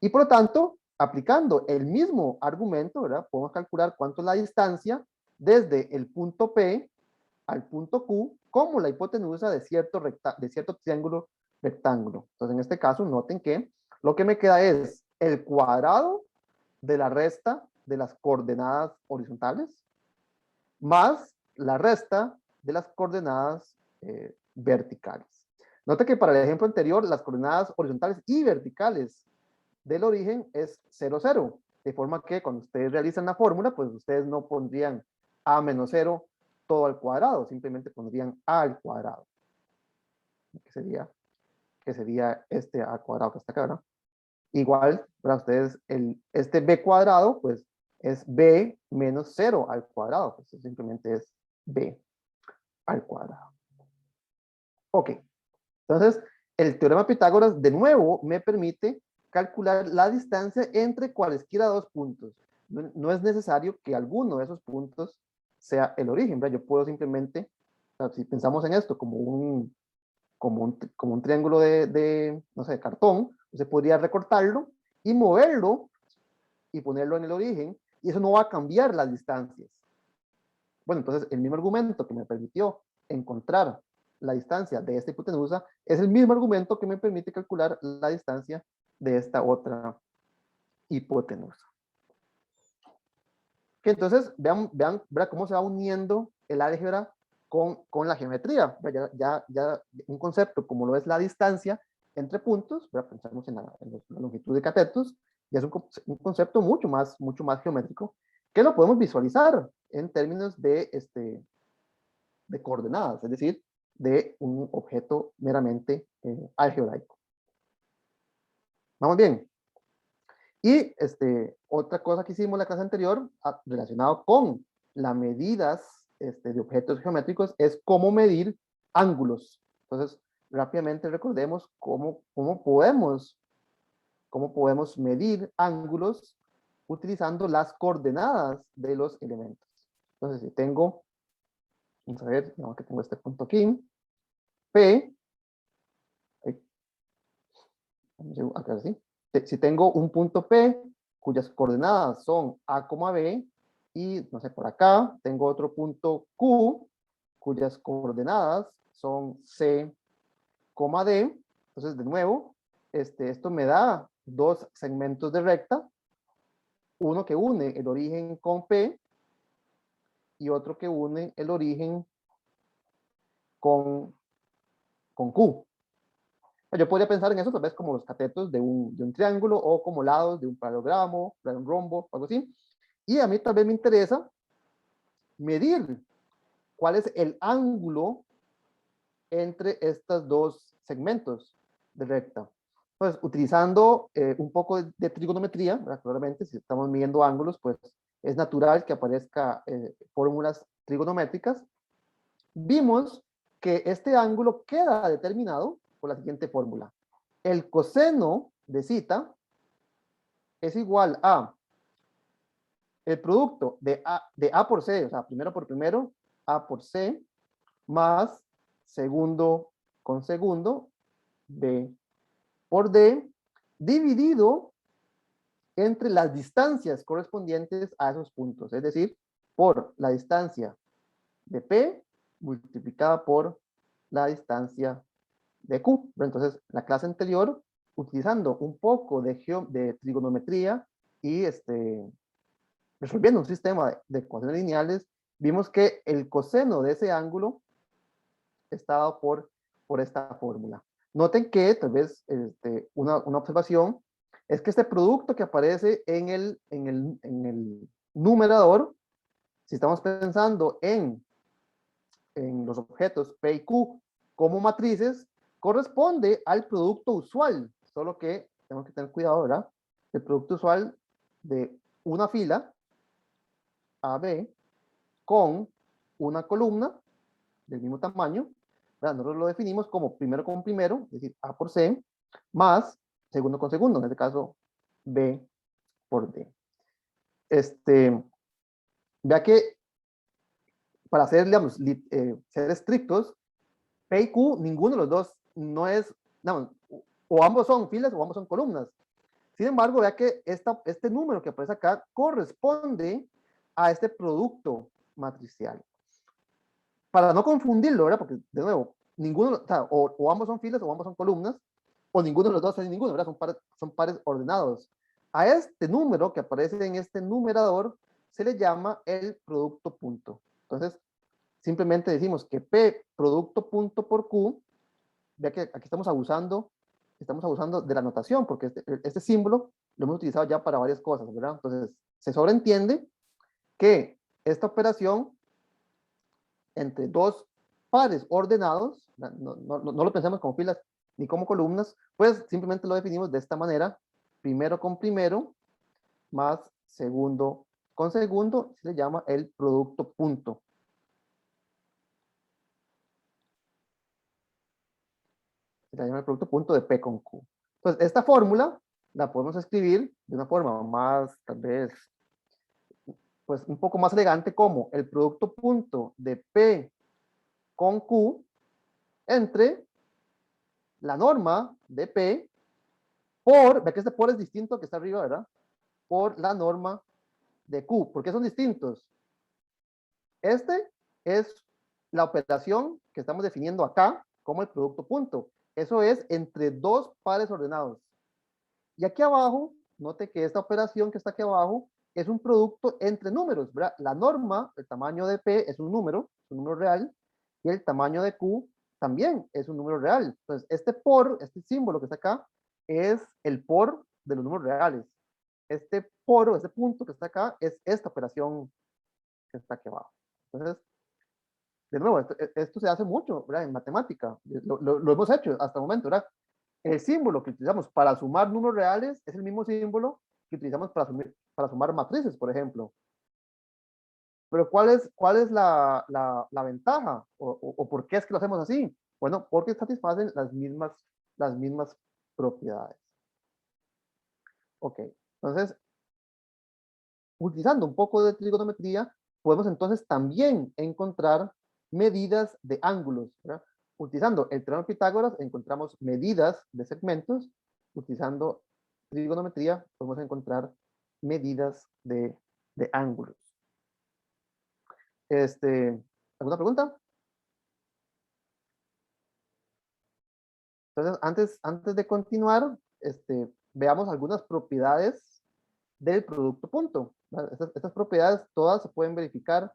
Y por lo tanto, aplicando el mismo argumento, ¿verdad? Podemos calcular cuánto es la distancia desde el punto P al punto Q como la hipotenusa de cierto triángulo rectángulo. Entonces, en este caso, noten que lo que me queda es el cuadrado de la resta de las coordenadas horizontales más la resta de las coordenadas verticales. Note que para el ejemplo anterior, las coordenadas horizontales y verticales del origen es 0, 0. De forma que cuando ustedes realizan la fórmula, pues ustedes no pondrían a menos 0 todo al cuadrado, simplemente pondrían a al cuadrado. Que sería este a cuadrado que está acá, ¿no? Igual, para ustedes, este b cuadrado, pues es b menos 0 al cuadrado. Pues simplemente es b al cuadrado. Ok. Entonces, el teorema de Pitágoras, de nuevo, me permite calcular la distancia entre cualesquiera dos puntos. No es necesario que alguno de esos puntos sea el origen, ¿verdad? Yo puedo simplemente, o sea, si pensamos en esto como un triángulo no sé, de cartón, usted podría recortarlo y moverlo y ponerlo en el origen, y eso no va a cambiar las distancias. Bueno, entonces el mismo argumento que me permitió encontrar la distancia de esta hipotenusa es el mismo argumento que me permite calcular la distancia de esta otra hipotenusa. Que entonces vean cómo se va uniendo el álgebra con la geometría. Ya un concepto como lo es la distancia entre puntos, pensamos en la longitud de catetos, ya es un concepto mucho más geométrico, que lo podemos visualizar en términos de coordenadas, es decir, de un objeto meramente algebraico. ¿Vamos bien? Y otra cosa que hicimos en la clase anterior, relacionado con las medidas de objetos geométricos, es cómo medir ángulos. Entonces, rápidamente recordemos cómo podemos medir ángulos utilizando las coordenadas de los elementos. Entonces, si tengo, vamos a ver, digamos que tengo este punto aquí, P, acá sí. Si tengo un punto P cuyas coordenadas son A, B, y no sé, por acá tengo otro punto Q cuyas coordenadas son C, D. Entonces, de nuevo, esto me da dos segmentos de recta, uno que une el origen con P y otro que une el origen con Q. Yo podría pensar en eso tal vez como los catetos de un triángulo o como lados de un paralelogramo, de un rombo, algo así. Y a mí tal vez me interesa medir cuál es el ángulo entre estos dos segmentos de recta. Entonces, utilizando un poco de trigonometría, claramente, si estamos midiendo ángulos, pues es natural que aparezca fórmulas trigonométricas. Vimos que este ángulo queda determinado por la siguiente fórmula. El coseno de zeta es igual a el producto de A por C, o sea, primero por primero, A por C, más segundo con segundo, B por D, dividido entre las distancias correspondientes a esos puntos, es decir, por la distancia de P multiplicada por la distancia de Q. Entonces, la clase anterior, utilizando un poco de trigonometría y resolviendo un sistema de ecuaciones lineales, vimos que el coseno de ese ángulo está dado por esta fórmula. Noten que tal vez una observación es que este producto que aparece en el numerador, si estamos pensando en los objetos P y Q como matrices, corresponde al producto usual, solo que tenemos que tener cuidado, ¿verdad? El producto usual de una fila AB con una columna del mismo tamaño, ¿verdad? Nosotros lo definimos como primero con primero, es decir, A por C, más segundo con segundo, en este caso B por D. Vea que para ser, digamos, ser estrictos, P y Q, ninguno de los dos no es, digamos, o ambos son filas o ambos son columnas. Sin embargo, vea que este número que aparece acá corresponde a este producto matricial. Para no confundirlo, ¿verdad? Porque, de nuevo, ninguno, o sea, o ambos son filas o ambos son columnas, o ninguno de los dos es ninguno, ¿verdad? Son pares ordenados. A este número que aparece en este numerador se le llama el producto punto. Entonces, simplemente decimos que P producto punto por Q, vea que aquí estamos abusando de la notación, porque este símbolo lo hemos utilizado ya para varias cosas, ¿verdad? Entonces, se sobreentiende que esta operación entre dos pares ordenados, no lo pensemos como filas ni como columnas, pues simplemente lo definimos de esta manera, primero con primero, más segundo con segundo, se le llama el producto punto. Se le llama el producto punto de P con Q. Entonces, esta fórmula la podemos escribir de una forma más, tal vez, pues un poco más elegante como el producto punto de P con Q entre la norma de P ve que este por es distinto que está arriba, ¿verdad? Por la norma de Q. ¿Por qué son distintos? Este es la operación que estamos definiendo acá como el producto punto. Eso es entre dos pares ordenados. Y aquí abajo, note que esta operación que está aquí abajo es un producto entre números, ¿verdad? La norma, el tamaño de P es un número real, y el tamaño de Q también es un número real. Entonces, este símbolo que está acá, es el por de los números reales. Este por, este punto que está acá, es esta operación que está aquí abajo. Entonces, de nuevo, esto se hace mucho, ¿verdad? En matemática. Lo hemos hecho hasta el momento, ¿verdad? El símbolo que utilizamos para sumar números reales es el mismo símbolo que utilizamos para sumar matrices, por ejemplo. Pero ¿cuál es la ventaja? ¿O por qué es que lo hacemos así? Bueno, porque satisfacen las mismas propiedades. Ok, entonces, utilizando un poco de trigonometría, podemos entonces también encontrar medidas de ángulos, ¿verdad? Utilizando el teorema de Pitágoras encontramos medidas de segmentos, utilizando trigonometría podemos encontrar medidas de ángulos. ¿Alguna pregunta? Entonces, antes de continuar, veamos algunas propiedades del producto punto. Estas propiedades todas se pueden verificar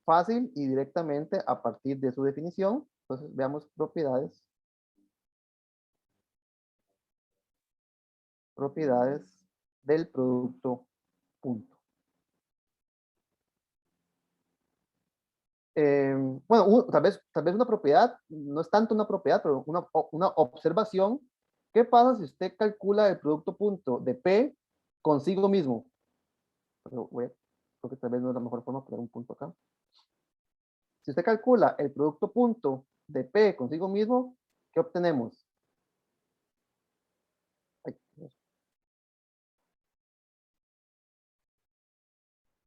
fácil y directamente a partir de su definición. Entonces, veamos propiedades del producto punto. Bueno, tal vez una propiedad, no es tanto una propiedad, pero una observación. ¿Qué pasa si usted calcula el producto punto de P consigo mismo? Pero creo que tal vez no es la mejor forma de poner un punto acá. Si usted calcula el producto punto de P consigo mismo, ¿qué obtenemos? Ay,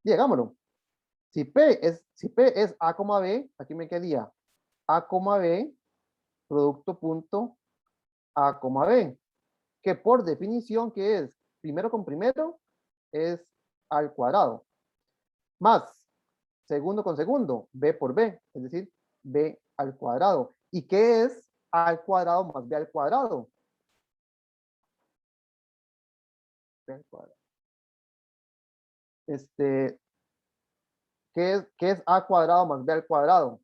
y hagámoslo. Si P es A, B, aquí me quedaría A, B, producto punto A, B, que por definición, ¿qué es? Primero con primero es al cuadrado, más segundo con segundo, B por B, es decir, B al cuadrado. ¿Y qué es A al cuadrado más B al cuadrado? B al cuadrado. ¿Qué es A cuadrado más B al cuadrado?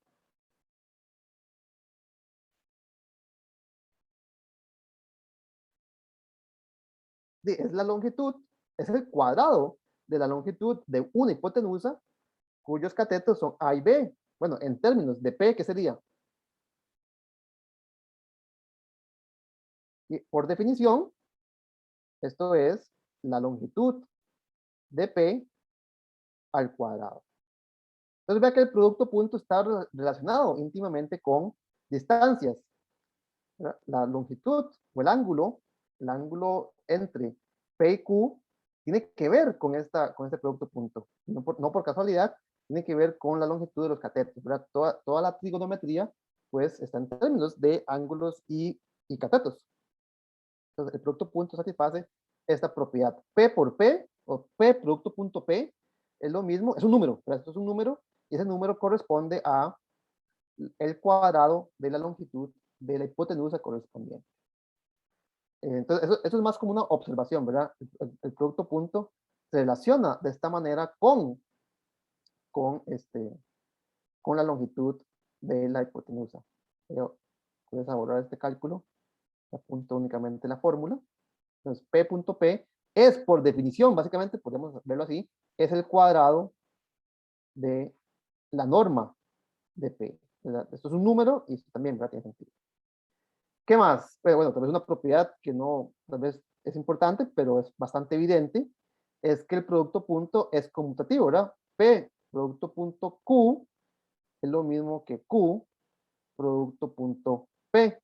es la longitud, es el cuadrado de la longitud de una hipotenusa cuyos catetos son A y B. Bueno, en términos de P, ¿qué sería? Y por definición, esto es la longitud de P al cuadrado. Entonces vea que el producto punto está relacionado íntimamente con distancias. La longitud o el ángulo entre P y Q tiene que ver con este producto punto. No por casualidad, tiene que ver con la longitud de los catetos. ¿Verdad? Toda la trigonometría pues está en términos de ángulos y catetos. Entonces el producto punto satisface esta propiedad. P por P o P producto punto P es lo mismo, es un número. ¿Verdad? Esto es un número y ese número corresponde a el cuadrado de la longitud de la hipotenusa correspondiente. Entonces, eso es más como una observación, ¿verdad? El producto punto se relaciona de esta manera con, con la longitud de la hipotenusa. Puedes borrar este cálculo, apunto únicamente la fórmula. Entonces, P.P es por definición, básicamente podemos verlo así, es el cuadrado de la norma de P. ¿Verdad? Esto es un número y esto también, ¿verdad? Tiene sentido. ¿Qué más? Pero bueno, tal vez una propiedad que no, tal vez es importante, pero es bastante evidente, es que el producto punto es conmutativo, ¿verdad? P producto punto Q es lo mismo que Q producto punto P,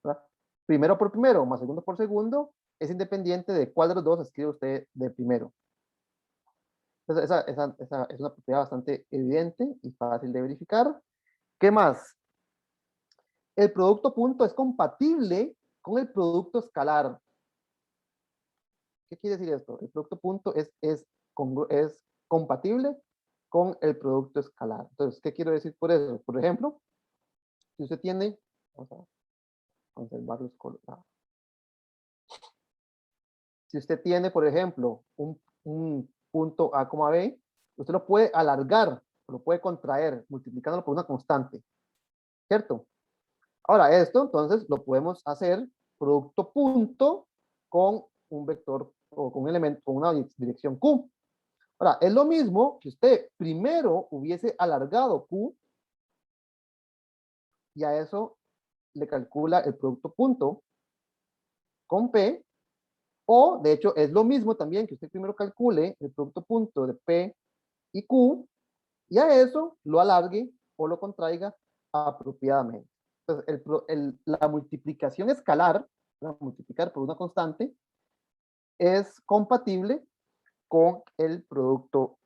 ¿verdad? Primero por primero más segundo por segundo es independiente de cuál de los dos escribe usted de primero. Entonces, esa es una propiedad bastante evidente y fácil de verificar. ¿Qué más? El producto punto es compatible con el producto escalar. ¿Qué quiere decir esto? El producto punto es compatible con el producto escalar. Entonces, ¿qué quiero decir por eso? Por ejemplo, si usted tiene, vamos a conservar los colores. Si usted tiene, por ejemplo, un punto A, B, usted lo puede alargar, lo puede contraer, multiplicándolo por una constante, ¿cierto? Ahora, esto entonces lo podemos hacer producto punto con un vector o con un elemento, con una dirección Q. Ahora, es lo mismo que usted primero hubiese alargado Q y a eso le calcula el producto punto con P, o de hecho es lo mismo también que usted primero calcule el producto punto de P y Q y a eso lo alargue o lo contraiga apropiadamente. Entonces, la multiplicación escalar, multiplicar por una constante, es compatible con el producto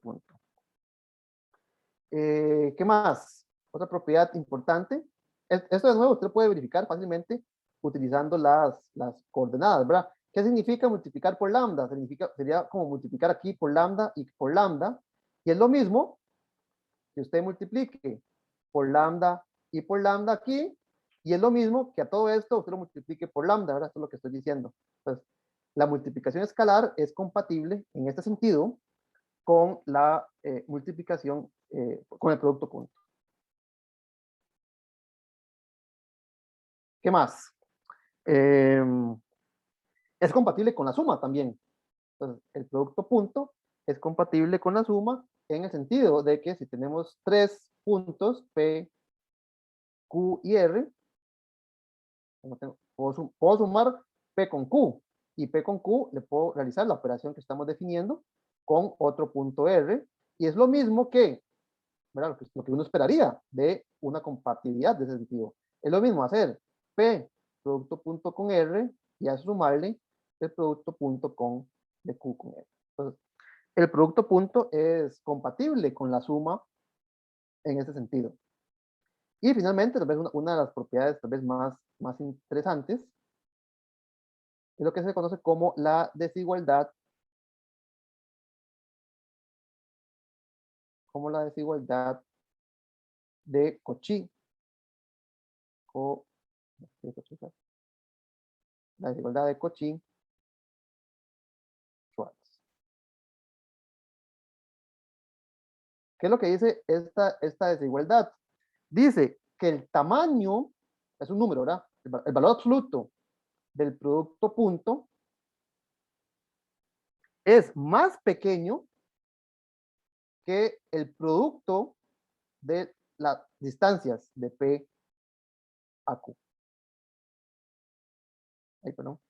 punto. ¿Qué más? Otra propiedad importante. Esto de nuevo usted lo puede verificar fácilmente utilizando las coordenadas, ¿verdad? ¿Qué significa multiplicar por lambda? Sería como multiplicar aquí por lambda y por lambda. Y es lo mismo que usted multiplique por lambda y por lambda aquí. Y es lo mismo que a todo esto usted lo multiplique por lambda, ¿verdad? Esto es lo que estoy diciendo. Entonces, la multiplicación escalar es compatible en este sentido con la multiplicación con el producto punto. ¿Qué más? Es compatible con la suma también. Entonces, el producto punto es compatible con la suma en el sentido de que si tenemos tres puntos, P, Q y R, puedo sumar P con Q y P con Q le puedo realizar la operación que estamos definiendo con otro punto R y es lo mismo que, ¿verdad? Lo que uno esperaría de una compatibilidad de ese sentido. Es lo mismo hacer P producto punto con R y a sumarle el producto punto de Q con R. Entonces, el producto punto es compatible con la suma en ese sentido. Y finalmente, tal vez una de las propiedades tal vez más interesantes es lo que se conoce como la desigualdad, de Cauchy. La desigualdad de Cauchy-Schwarz. ¿Qué es lo que dice esta desigualdad? Dice que el tamaño, es un número, ¿verdad? El valor absoluto del producto punto es más pequeño que el producto de las distancias de P a Q. Ay, perdón.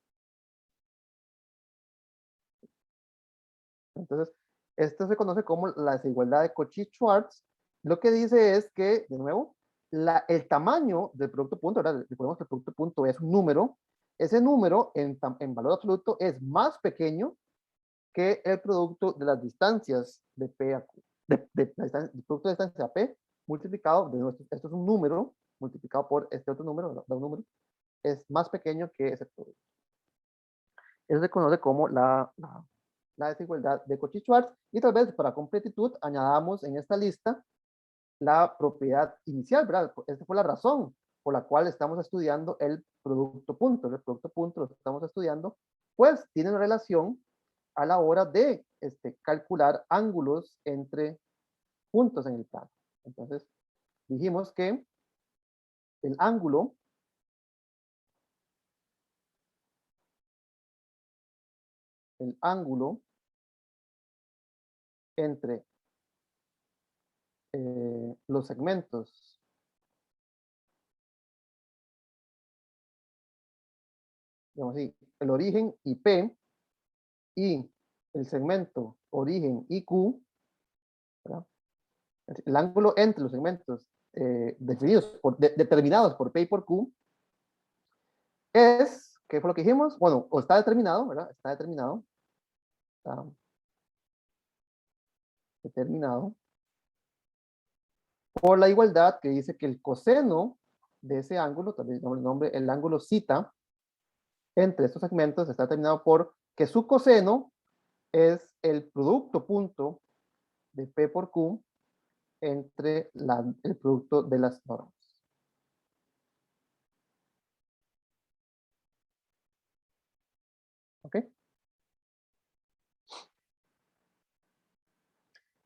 Entonces, esto se conoce como la desigualdad de Cauchy-Schwarz. Lo que dice es que, de nuevo, el tamaño del producto punto, ¿verdad? Recordemos que el producto punto es un número. Ese número en valor absoluto es más pequeño que el producto de las distancias de P a Q. El producto de distancia P multiplicado, esto es un número, multiplicado por este otro número, da un número, es más pequeño que ese producto. Eso se conoce como la desigualdad de Cauchy-Schwarz, y tal vez para completitud añadamos en esta lista la propiedad inicial, ¿verdad? Esta fue la razón por la cual estamos estudiando el producto punto. El producto punto lo estamos estudiando, pues tiene una relación a la hora de calcular ángulos entre puntos en el plano. Entonces, dijimos que el ángulo entre los segmentos digamos así, el origen y P y el segmento origen y Q, ¿verdad? El ángulo entre los segmentos determinados por P y por Q es, ¿qué fue lo que dijimos? Bueno, o está determinado, ¿verdad? Está determinado por la igualdad que dice que el coseno de ese ángulo, tal vez el nombre, el ángulo zeta, entre estos segmentos está determinado por que su coseno es el producto punto de P por Q entre el producto de las normas. ¿Ok?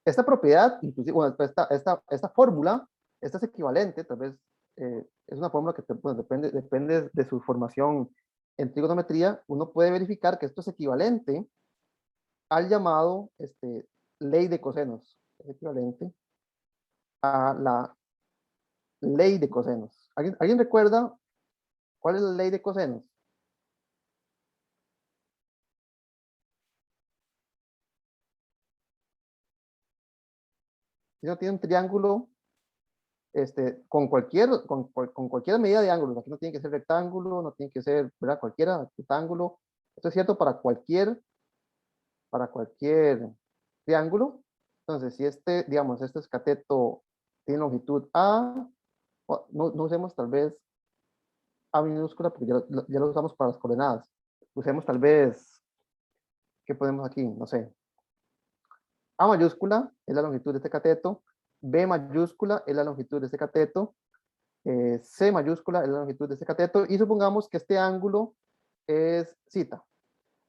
Esta propiedad, inclusive, bueno, esta fórmula, esta es equivalente, tal vez es una fórmula que bueno, depende de su formación en trigonometría. Uno puede verificar que esto es equivalente al llamado ley de cosenos. Es equivalente a la ley de cosenos. ¿Alguien recuerda cuál es la ley de cosenos? Si uno tiene un triángulo con cualquier medida de ángulos, aquí no tiene que ser rectángulo, no tiene que ser, ¿verdad? Cualquiera, rectángulo. Esto es cierto para cualquier triángulo. Entonces, si digamos, este es cateto tiene longitud A, no usemos tal vez A minúscula porque ya lo usamos para las coordenadas. Usemos tal vez, ¿qué ponemos aquí? No sé. A mayúscula es la longitud de este cateto, B mayúscula es la longitud de este cateto, C mayúscula es la longitud de este cateto, y supongamos que este ángulo es zeta.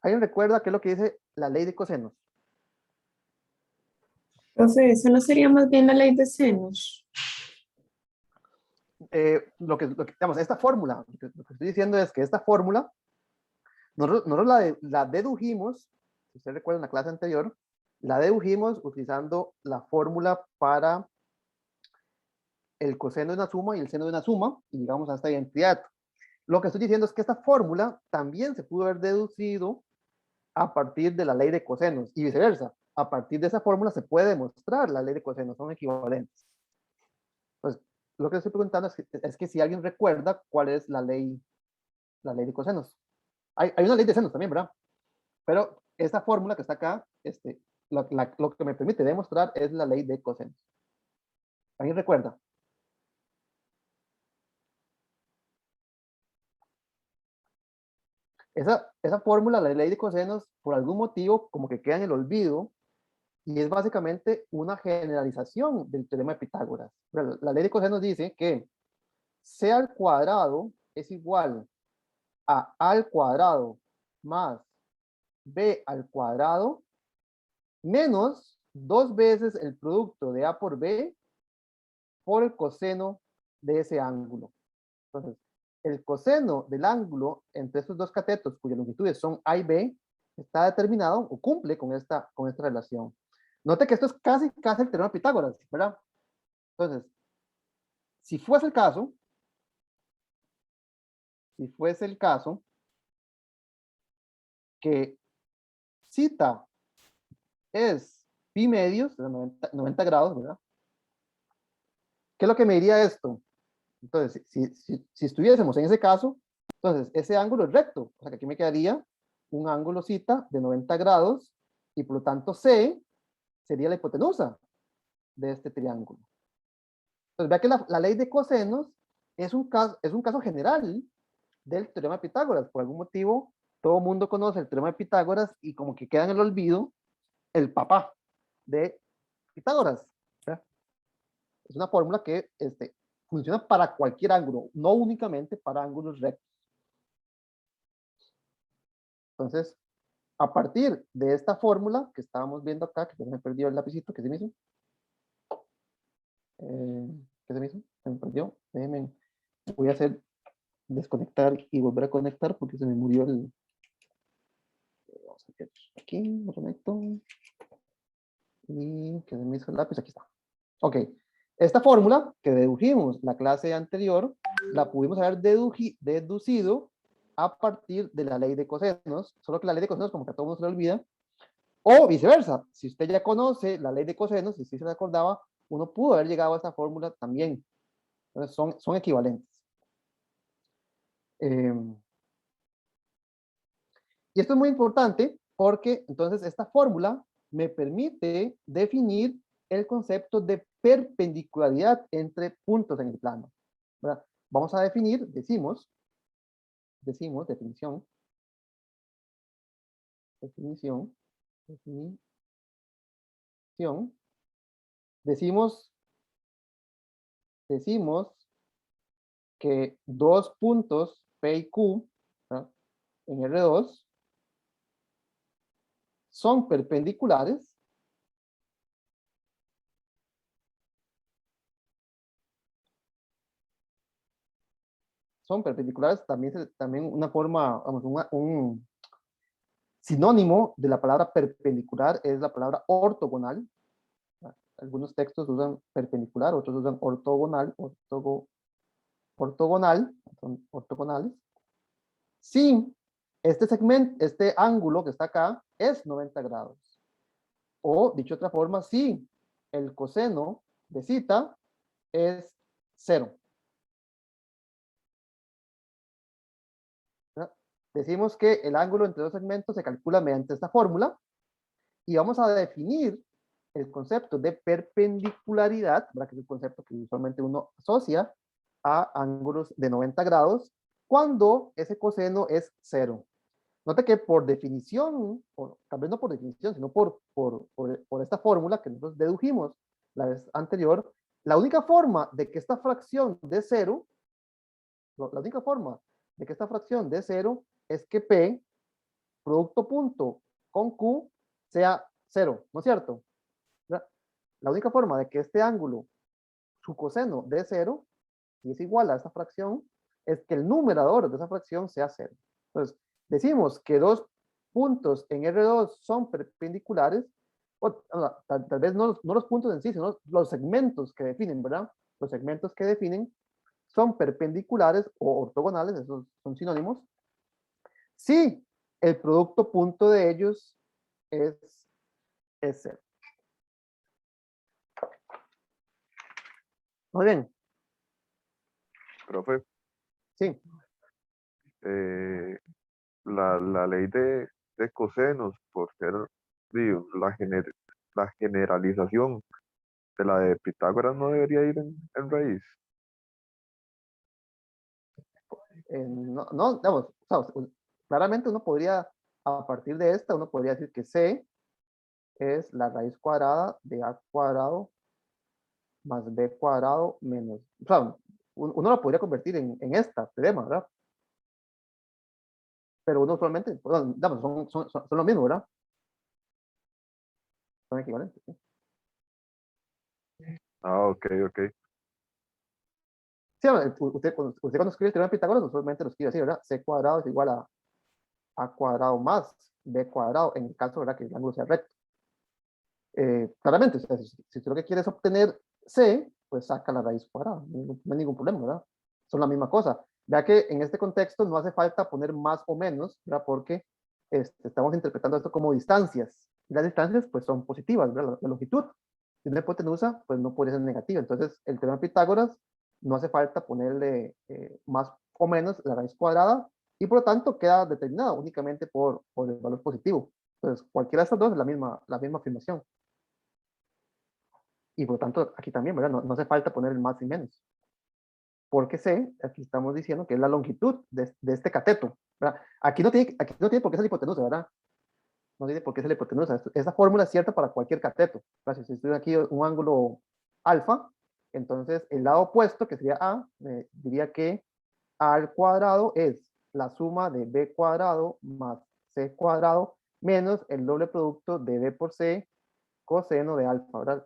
¿Alguien recuerda qué es lo que dice la ley de cosenos? Profe, eso no sería más bien la ley de senos. Digamos, esta fórmula, lo que estoy diciendo es que esta fórmula, nosotros la dedujimos, si usted recuerda en la clase anterior, la dedujimos utilizando la fórmula para el coseno de una suma y el seno de una suma, y llegamos a esta identidad. Lo que estoy diciendo es que esta fórmula también se pudo haber deducido a partir de la ley de cosenos, y viceversa. A partir de esa fórmula se puede demostrar la ley de cosenos, son equivalentes. Pues lo que estoy preguntando es que si alguien recuerda cuál es la ley de cosenos. Hay una ley de senos también, ¿verdad? Pero esta fórmula que está acá, lo que me permite demostrar es la ley de cosenos. ¿Alguien recuerda? Esa fórmula, la ley de cosenos, por algún motivo, como que queda en el olvido, y es básicamente una generalización del teorema de Pitágoras. La ley de cosenos dice que c al cuadrado es igual a al cuadrado más b al cuadrado menos 2 veces el producto de a por b por el coseno de ese ángulo. Entonces, el coseno del ángulo entre estos dos catetos, cuyas longitudes son a y b, está determinado o cumple con esta relación. Note que esto es casi el teorema de Pitágoras, ¿verdad? Entonces, si fuese el caso, que cita es pi medios, 90 grados, ¿verdad? ¿Qué es lo que me diría esto? Entonces, si estuviésemos en ese caso, entonces ese ángulo es recto, o sea que aquí me quedaría un ángulo cita de 90 grados y por lo tanto C sería la hipotenusa de este triángulo. Entonces, vea que la ley de cosenos es un caso general del teorema de Pitágoras. Por algún motivo, todo el mundo conoce el teorema de Pitágoras y como que queda en el olvido el papá de Pitágoras. ¿Verdad? Es una fórmula que funciona para cualquier ángulo, no únicamente para ángulos rectos. Entonces, a partir de esta fórmula que estábamos viendo acá, que ya me perdió el lapicito, ¿qué se me hizo? ¿Qué se me hizo? Se me perdió. Déjenme, voy a hacer desconectar y volver a conectar porque se me murió el... Vamos a ver aquí, lo conecto. Y que se me hizo el lápiz, aquí está. Ok, esta fórmula que dedujimos la clase anterior, la pudimos haber deducido a partir de la ley de cosenos, solo que la ley de cosenos como que a todo mundo se le olvida, o viceversa, si usted ya conoce la ley de cosenos, si usted se acordaba, uno pudo haber llegado a esta fórmula también. Entonces son equivalentes. Y esto es muy importante porque entonces esta fórmula me permite definir el concepto de perpendicularidad entre puntos en el plano. ¿Verdad? Vamos a definir, definición, decimos que dos puntos P y Q, ¿verdad? En R2 son perpendiculares también una forma, vamos, un sinónimo de la palabra perpendicular es la palabra ortogonal. Algunos textos usan perpendicular, otros usan ortogonal, son ortogonales. Sí, este ángulo que está acá es 90 grados. O, dicho de otra forma, sí, el coseno de cita es 0. Decimos que el ángulo entre dos segmentos se calcula mediante esta fórmula y vamos a definir el concepto de perpendicularidad, ¿verdad? Que es el concepto que usualmente uno asocia a ángulos de 90 grados cuando ese coseno es 0. Note que por definición, o tal vez no por definición, sino por esta fórmula que nosotros dedujimos la vez anterior, la única forma de que esta fracción de 0, la única forma de que esta fracción de 0 es que P, producto punto con Q, sea 0, ¿no es cierto? La única forma de que este ángulo, su coseno de 0, si es igual a esta fracción, es que el numerador de esa fracción sea 0. Entonces, decimos que dos puntos en R2 son perpendiculares, o, tal vez no los puntos en sí, sino los segmentos que definen, ¿verdad? Los segmentos que definen son perpendiculares o ortogonales, esos son sinónimos, si el producto punto de ellos es 0. Muy bien. Profe, Sí. la ley de cosenos, por ser digo, la generalización de la de Pitágoras, no debería ir en raíz. No, digamos, claramente uno podría, a partir de esta, uno podría decir que C es la raíz cuadrada de A cuadrado más B cuadrado menos, o sea, uno lo podría convertir en esta teorema, ¿verdad? Pero uno usualmente, bueno, digamos, son lo mismo, ¿verdad? Son equivalentes. ¿Sí? Ah, ok, ok. Sí, usted cuando escribe el teorema de Pitágoras, usualmente lo escribe así, ¿verdad? C cuadrado es igual a cuadrado más b cuadrado, en el caso, ¿verdad?, que el ángulo sea recto. Claramente, o sea, si tú lo que quieres es obtener c, pues saca la raíz cuadrada, no hay ningún problema, ¿verdad? Son la misma cosa. Vea que en este contexto no hace falta poner más o menos, ¿verdad? Porque estamos interpretando esto como distancias. Y las distancias, pues, son positivas, ¿verdad? La longitud de una hipotenusa, pues, no puede ser negativa. Entonces, el teorema de Pitágoras no hace falta ponerle más o menos la raíz cuadrada, y por lo tanto queda determinado únicamente por el valor positivo. Entonces, cualquiera de estas dos es la misma afirmación. Y por lo tanto, aquí también, ¿verdad? No hace falta poner el más y menos. Porque C, aquí estamos diciendo que es la longitud de este cateto, ¿verdad? Aquí no tiene por qué ser la hipotenusa, ¿verdad? No tiene por qué ser la hipotenusa. Esta fórmula es cierta para cualquier cateto. ¿Verdad? Si estoy aquí un ángulo alfa, entonces el lado opuesto, que sería A, diría que A al cuadrado es la suma de B cuadrado más C cuadrado menos el doble producto de B por C coseno de alfa, ¿verdad?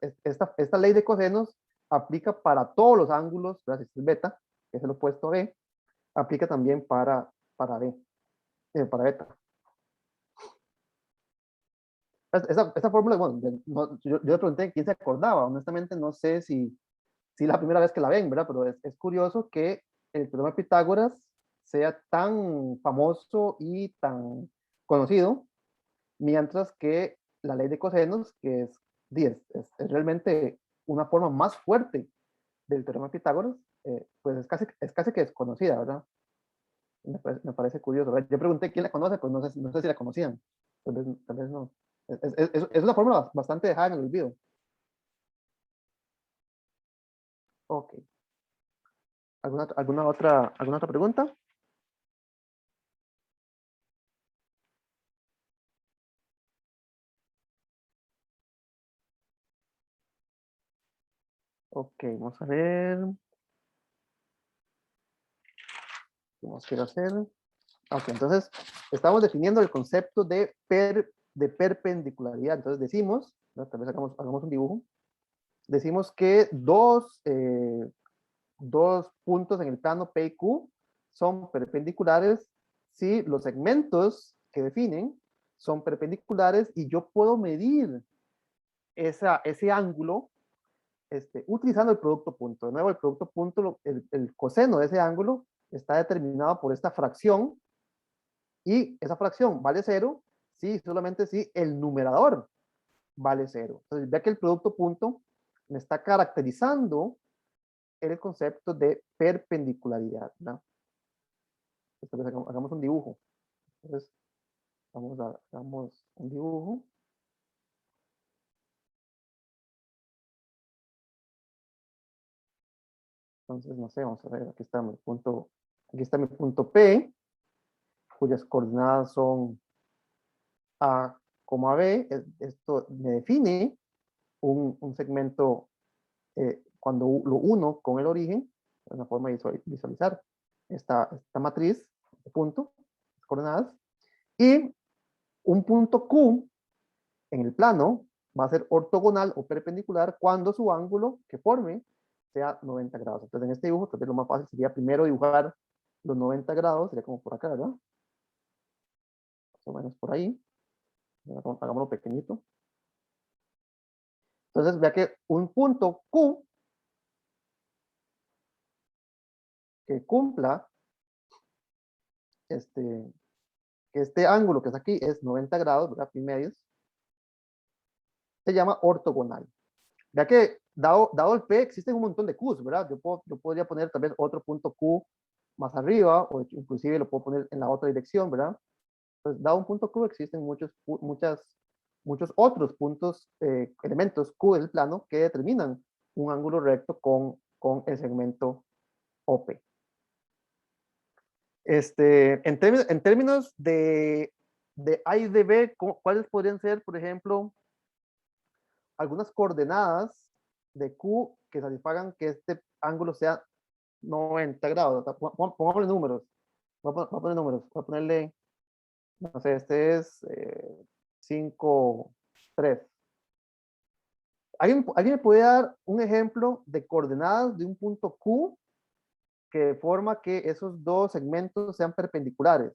Esta ley de cosenos aplica para todos los ángulos, ¿verdad? Si es beta, que es el opuesto a B, aplica también para B, para beta. Esta fórmula, bueno, yo le pregunté quién se acordaba, honestamente no sé si la primera vez que la ven, ¿verdad? Pero es curioso que el teorema de Pitágoras sea tan famoso y tan conocido, mientras que la ley de cosenos, que es realmente una forma más fuerte del teorema de Pitágoras, pues es casi que desconocida, ¿verdad? Me parece curioso, ¿verdad? Yo pregunté quién la conoce, pues no sé si la conocían, tal vez no. Es una fórmula bastante dejada en el olvido. Ok. ¿Alguna otra pregunta? Ok, vamos a ver. ¿Qué más quiero hacer? Ok, entonces estamos definiendo el concepto de perpendicularidad. Entonces decimos, ¿no? Tal vez hagamos un dibujo. Decimos que dos puntos en el plano P y Q son perpendiculares si los segmentos que definen son perpendiculares y yo puedo medir ese ángulo utilizando el producto punto. De nuevo, el producto punto, el coseno de ese ángulo está determinado por esta fracción, y esa fracción vale 0 si solamente si el numerador vale 0. Entonces, vea que el producto punto me está caracterizando el concepto de perpendicularidad, ¿verdad? Entonces, hagamos un dibujo. Entonces, hagamos un dibujo. Entonces, no sé, vamos a ver, aquí está mi punto P, cuyas coordenadas son A, B. Esto me define un segmento cuando lo uno con el origen, es una forma de visualizar esta matriz de puntos, coordenadas, y un punto Q en el plano va a ser ortogonal o perpendicular cuando su ángulo que forme sea 90 grados. Entonces, en este dibujo, tal vez lo más fácil sería primero dibujar los 90 grados, sería como por acá, ¿verdad? Más o menos por ahí. Hagámoslo pequeñito. Entonces, vea que un punto Q que cumpla que este ángulo que es aquí es 90 grados, ¿verdad? Pi medios, se llama ortogonal. Ya que dado el P existen un montón de Qs, ¿verdad? Yo podría poner tal vez otro punto Q más arriba, o inclusive lo puedo poner en la otra dirección, ¿verdad? Pues dado un punto Q existen muchos otros puntos, elementos Q del plano que determinan un ángulo recto con el segmento OP. En términos de A y de B, ¿cuáles podrían ser, por ejemplo, algunas coordenadas de Q que satisfagan que este ángulo sea 90 grados? Pongámosle números. Voy a poner números. Voy a ponerle, no sé, este es 5, 3. ¿Alguien me puede dar un ejemplo de coordenadas de un punto Q que forma que esos dos segmentos sean perpendiculares?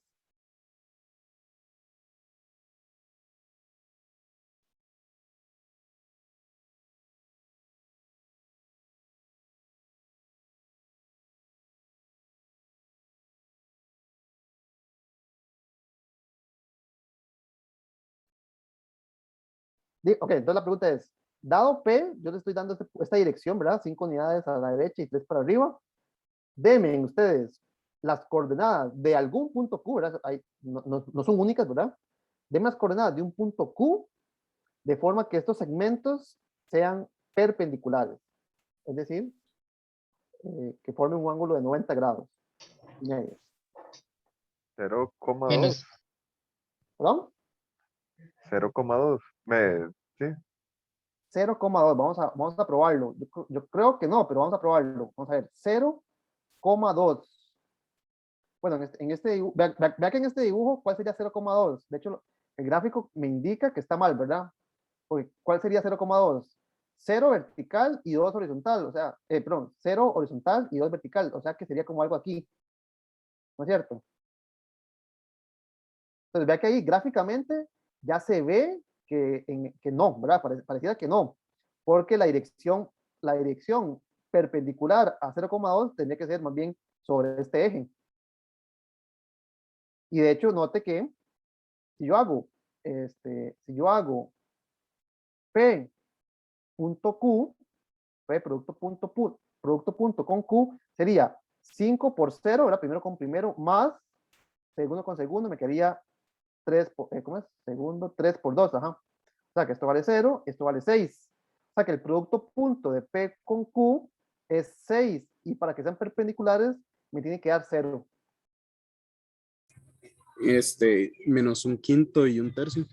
Ok, entonces la pregunta es, dado P, yo le estoy dando esta dirección, ¿verdad? 5 unidades a la derecha y 3 para arriba. Denme ustedes las coordenadas de algún punto Q, ¿verdad? No son únicas, ¿verdad? Denme las coordenadas de un punto Q de forma que estos segmentos sean perpendiculares. Es decir, que formen un ángulo de 90 grados. Y medio. 0,2. Menos, ¿Perdón? 0,2. Sí, 0,2. Vamos a probarlo. Yo creo que no, pero vamos a probarlo. Vamos a ver. 0,2. Bueno, en este dibujo, vea que en este dibujo, ¿cuál sería 0,2? De hecho, el gráfico me indica que está mal, ¿verdad? Porque, ¿cuál sería 0,2? 0 vertical y 2 horizontal, o sea, perdón, 0 horizontal y 2 vertical, o sea que sería como algo aquí, ¿no es cierto? Entonces, vea que ahí gráficamente ya se ve que no, ¿verdad? Pareciera que no, porque la dirección perpendicular a 0,2 tendría que ser más bien sobre este eje. Y de hecho, note que si yo hago, P punto Q, P producto punto con Q, sería 5 por 0, ¿verdad? Primero con primero, más segundo con segundo, me quedaría 3 por, ¿cómo es? Segundo, 3 por 2, ajá. O sea que esto vale 0, esto vale 6. O sea que el producto punto de P con Q es 6. Y para que sean perpendiculares, me tiene que dar 0. Menos un quinto y un tercio.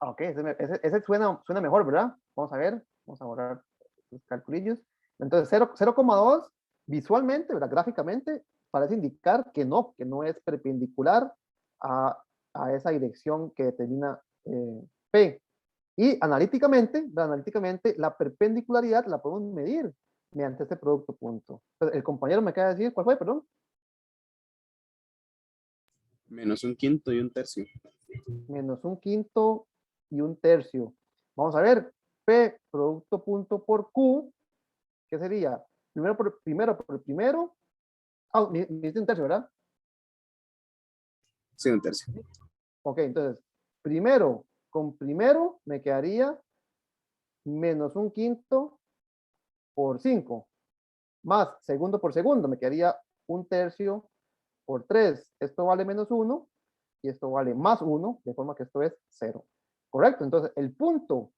Ok, ese suena mejor, ¿verdad? Vamos a ver, vamos a borrar los calculillos. Entonces, 0,2 visualmente, ¿verdad? Gráficamente, parece indicar que no es perpendicular a esa dirección que determina P. Y analíticamente, la perpendicularidad la podemos medir mediante este producto punto. Entonces, el compañero me acaba de decir, ¿cuál fue, perdón? Menos un quinto y un tercio. Menos un quinto y un tercio. Vamos a ver, P producto punto por Q, ¿qué sería? Primero por el primero. Ah, me dice un tercio, ¿verdad? Sí, un tercio. Ok, entonces, primero con primero me quedaría menos un quinto por 5, más segundo por segundo, me quedaría un tercio por 3. Esto vale menos 1 y esto vale más 1, de forma que esto es 0. ¿Correcto? Entonces, el punto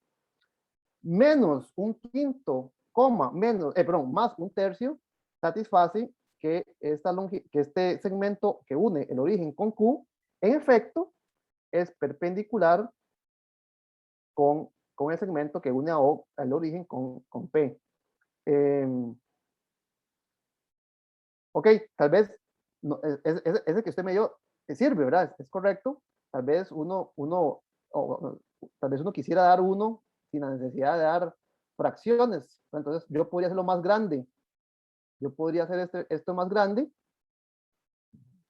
menos un quinto, más un tercio, satisface que, que este segmento que une el origen con Q, en efecto, es perpendicular con el segmento que une al origen con P. Ok, tal vez ese que usted me dio sirve, ¿verdad? Es correcto. Tal vez tal vez uno quisiera dar uno sin la necesidad de dar fracciones. Entonces, yo podría hacerlo más grande. Yo podría hacer esto más grande.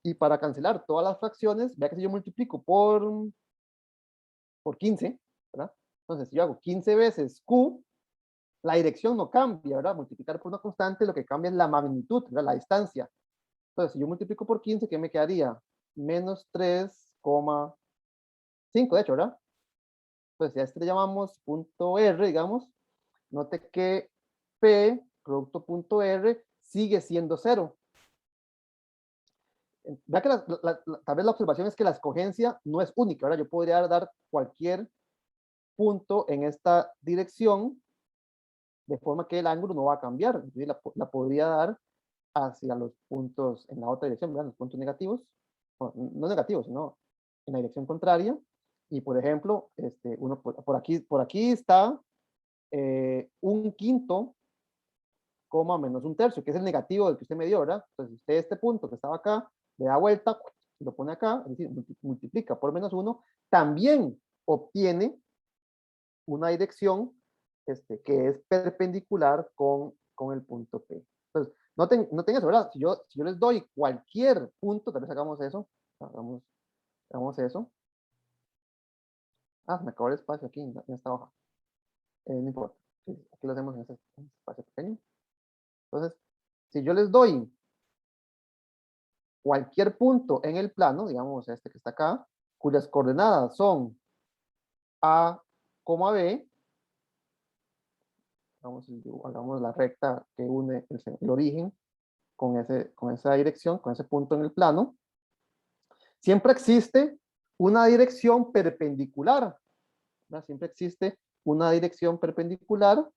Y para cancelar todas las fracciones, vea que si yo multiplico por 15, ¿verdad? Entonces, si yo hago 15 veces Q, la dirección no cambia, ¿verdad? Multiplicar por una constante, lo que cambia es la magnitud, ¿verdad? La distancia. Entonces, si yo multiplico por 15, ¿qué me quedaría? Menos 3,5, de hecho, ¿verdad? Entonces, si a este le llamamos punto R, digamos, note que P, producto punto R, sigue siendo 0. Vea que tal vez la observación es que la escogencia no es única, ¿verdad? Yo podría dar cualquier punto en esta dirección de forma que el ángulo no va a cambiar. Entonces, la podría dar hacia los puntos en la otra dirección, ¿verdad? Los puntos negativos, no negativos, sino en la dirección contraria. Y por ejemplo, uno por aquí está un quinto, coma menos un tercio, que es el negativo del que usted me dio, ¿verdad? Entonces, usted este punto que estaba acá, le da vuelta, lo pone acá, es decir, multiplica por menos uno, también obtiene una dirección que es perpendicular con el punto P. Entonces, noten eso, ¿verdad? Si yo les doy cualquier punto, tal vez hagamos eso, hagamos eso. Ah, se me acabó el espacio aquí en esta hoja. No importa, sí, aquí lo hacemos en ese espacio pequeño. Entonces, si yo les doy cualquier punto en el plano, digamos este que está acá, cuyas coordenadas son A, coma B, hagamos la recta que une el origen con esa dirección, con ese punto en el plano, siempre existe una dirección perpendicular, ¿verdad? Siempre existe una dirección perpendicular.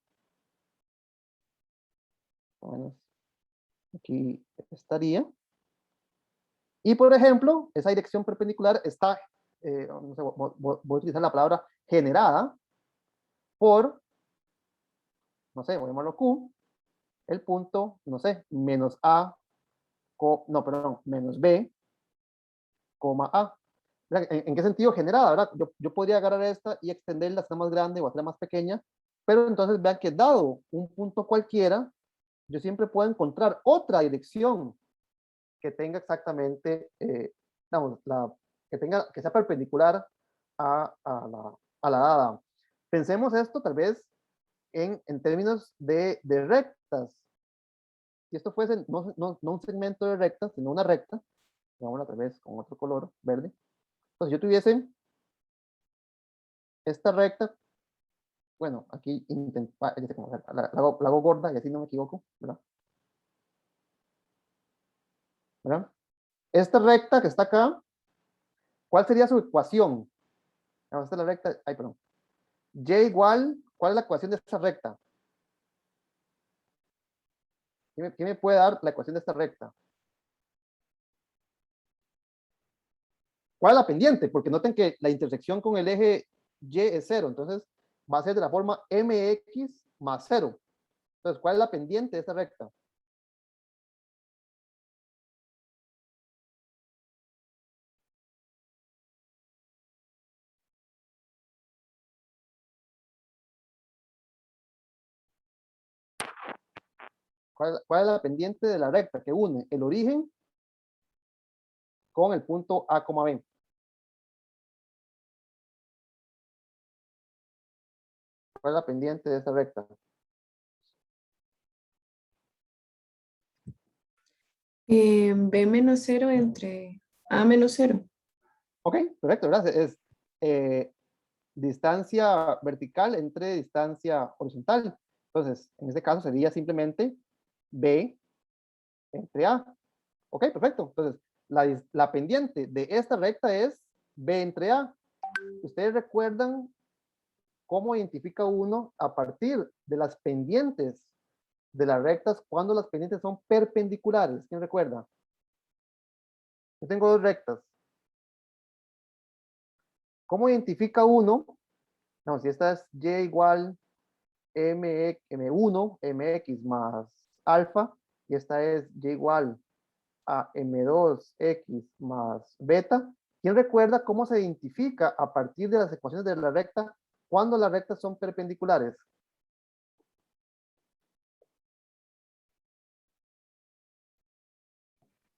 Bueno, aquí estaría. Y por ejemplo, esa dirección perpendicular está, no sé, voy a utilizar la palabra generada por, no sé, voy a llamarlo Q, el punto, no sé, menos A, no, perdón, menos B, coma A. ¿En qué sentido generada, verdad? Yo podría agarrar esta y extenderla, hacerla más grande o hacerla más pequeña, pero entonces vean que dado un punto cualquiera, yo siempre puedo encontrar otra dirección que tenga exactamente, digamos, que sea perpendicular a la dada. Pensemos esto tal vez en términos de rectas. Si esto fuese no un segmento de rectas, sino una recta, digámoslo tal vez con otro color, verde. Pues yo tuviese esta recta, bueno, aquí la hago gorda y así no me equivoco, ¿verdad? ¿Verdad? Esta recta que está acá, ¿cuál sería su ecuación? Esta es la recta, ay, perdón. Y igual, ¿cuál es la ecuación de esta recta? ¿Quién me puede dar la ecuación de esta recta? ¿Cuál es la pendiente? Porque noten que la intersección con el eje Y es 0, entonces va a ser de la forma mx más 0. Entonces, ¿cuál es la pendiente de esta recta? ¿Cuál es la pendiente de la recta que une el origen con el punto A, B? ¿Cuál es la pendiente de esta recta? B menos 0 entre A menos 0. Ok, perfecto, ¿verdad? Es distancia vertical entre distancia horizontal. Entonces, en este caso sería simplemente B entre A. Ok, perfecto. Entonces, la pendiente de esta recta es B entre A. ¿Ustedes recuerdan cómo identifica uno a partir de las pendientes de las rectas cuando las pendientes son perpendiculares? ¿Quién recuerda? Yo tengo dos rectas. ¿Cómo identifica uno? No, si esta es Y igual M1, MX más alfa, y esta es Y igual a M2X más beta. ¿Quién recuerda cómo se identifica a partir de las ecuaciones de la recta cuando las rectas son perpendiculares?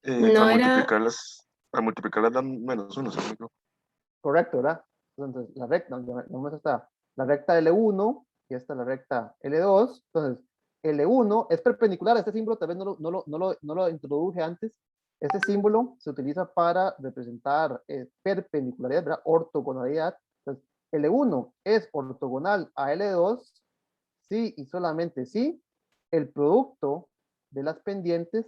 No Al era, multiplicarlas dan -1, según yo. Correcto, ¿verdad? Entonces, la recta, está la recta L1 y esta es la recta L2. Entonces, L1 es perpendicular a este símbolo, tal vez no lo introduje antes. Este símbolo se utiliza para representar perpendicularidad, ¿verdad? Ortogonalidad. Entonces, L1 es ortogonal a L2, sí y solamente si el producto de las pendientes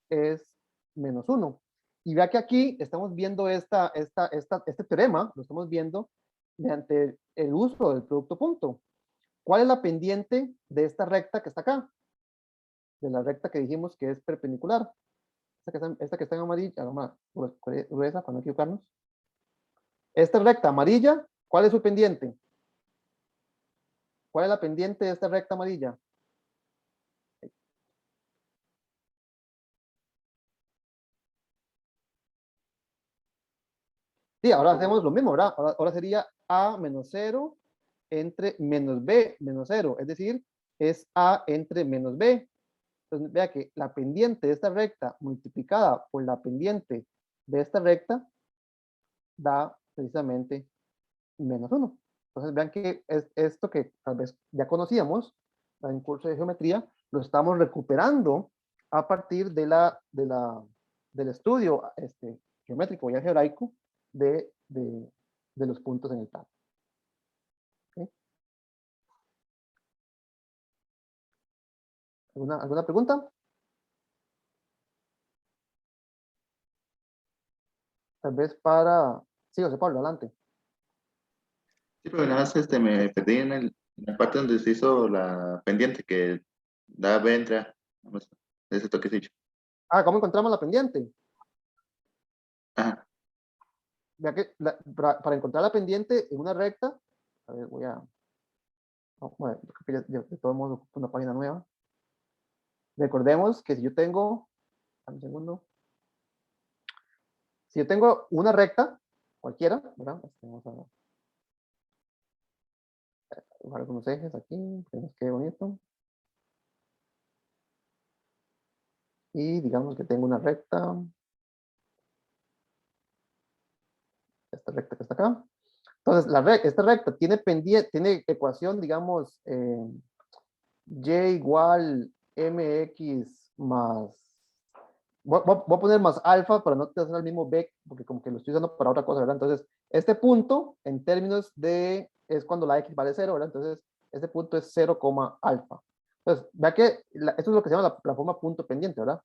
es -1. Y vea que aquí estamos viendo este teorema, lo estamos viendo mediante el uso del producto punto. ¿Cuál es la pendiente de esta recta que está acá? De la recta que dijimos que es perpendicular. Esta que está en amarilla, gruesa para no equivocarnos. Esta recta amarilla, ¿cuál es su pendiente? ¿Cuál es la pendiente de esta recta amarilla? Sí, ahora hacemos lo mismo, ¿verdad? Ahora sería A menos 0 entre menos B menos 0, es decir, es A entre menos B. Entonces, vea que la pendiente de esta recta multiplicada por la pendiente de esta recta da precisamente -1. Entonces, vean que es esto que tal vez ya conocíamos en curso de geometría, lo estamos recuperando a partir del estudio geométrico y algebraico de los puntos en el plano. ¿Alguna pregunta? Tal vez para... Sí, José Pablo, adelante. Sí, pero nada más me perdí en la parte donde se hizo la pendiente que da B entra, vamos, ese toquecillo. Ah, ¿cómo encontramos la pendiente? Ajá, Vea que para encontrar la pendiente en una recta, a ver, voy a... no, bueno, yo creo que de todos modos ocupo una página nueva. Recordemos que si yo tengo... Un segundo. Si yo tengo una recta, cualquiera, ¿verdad? Vamos a dibujar algunos ejes aquí, que nos quede bonito. Y digamos que tengo una recta. Esta recta que está acá. Entonces, esta recta tiene pendiente, tiene ecuación, digamos, y igual mx más... Voy a poner más alfa para no hacer el mismo b, porque como que lo estoy usando para otra cosa, ¿verdad? Entonces, este punto, en términos de, es cuando la x vale 0, ¿verdad? Entonces, este punto es 0, alfa. Entonces, vea que esto es lo que se llama la forma punto pendiente, ¿verdad?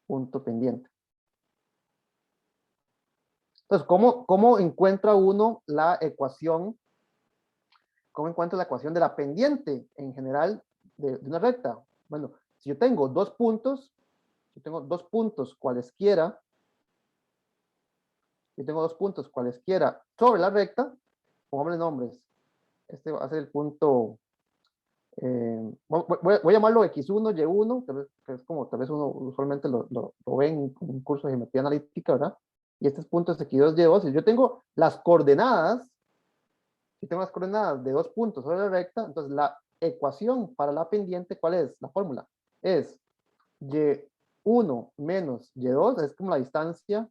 Punto pendiente. Entonces, ¿cómo encuentra uno la ecuación? ¿Cómo encuentro la ecuación de la pendiente en general de una recta? Bueno, si yo tengo dos puntos, cualesquiera, sobre la recta, pongámosle nombres. Este va a ser el punto, voy a llamarlo X1, Y1, que es como tal vez uno usualmente lo ve en un curso de geometría analítica, ¿verdad? Y este punto es X2, Y2. Si yo tengo las coordenadas, de dos puntos sobre la recta, entonces la ecuación para la pendiente, ¿cuál es? La fórmula es Y1 menos Y2, es como la distancia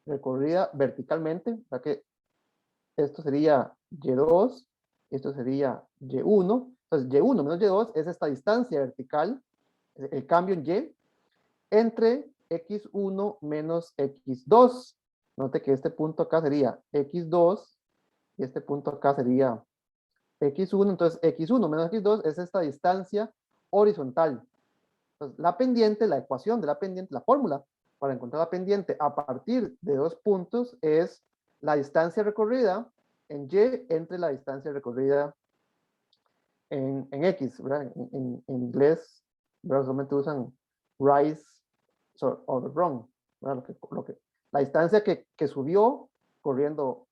recorrida verticalmente, para que esto sería Y2, esto sería Y1, entonces Y1 menos Y2 es esta distancia vertical, el cambio en Y, entre X1 menos X2. Note que este punto acá sería X2 y este punto acá sería X1, entonces X1 menos X2 es esta distancia horizontal. Entonces, la pendiente, la ecuación de la pendiente, la fórmula para encontrar la pendiente a partir de dos puntos es la distancia recorrida en Y entre la distancia recorrida en X, ¿verdad? En inglés, ¿verdad? Solamente usan rise or run, ¿verdad? La distancia que subió corriendo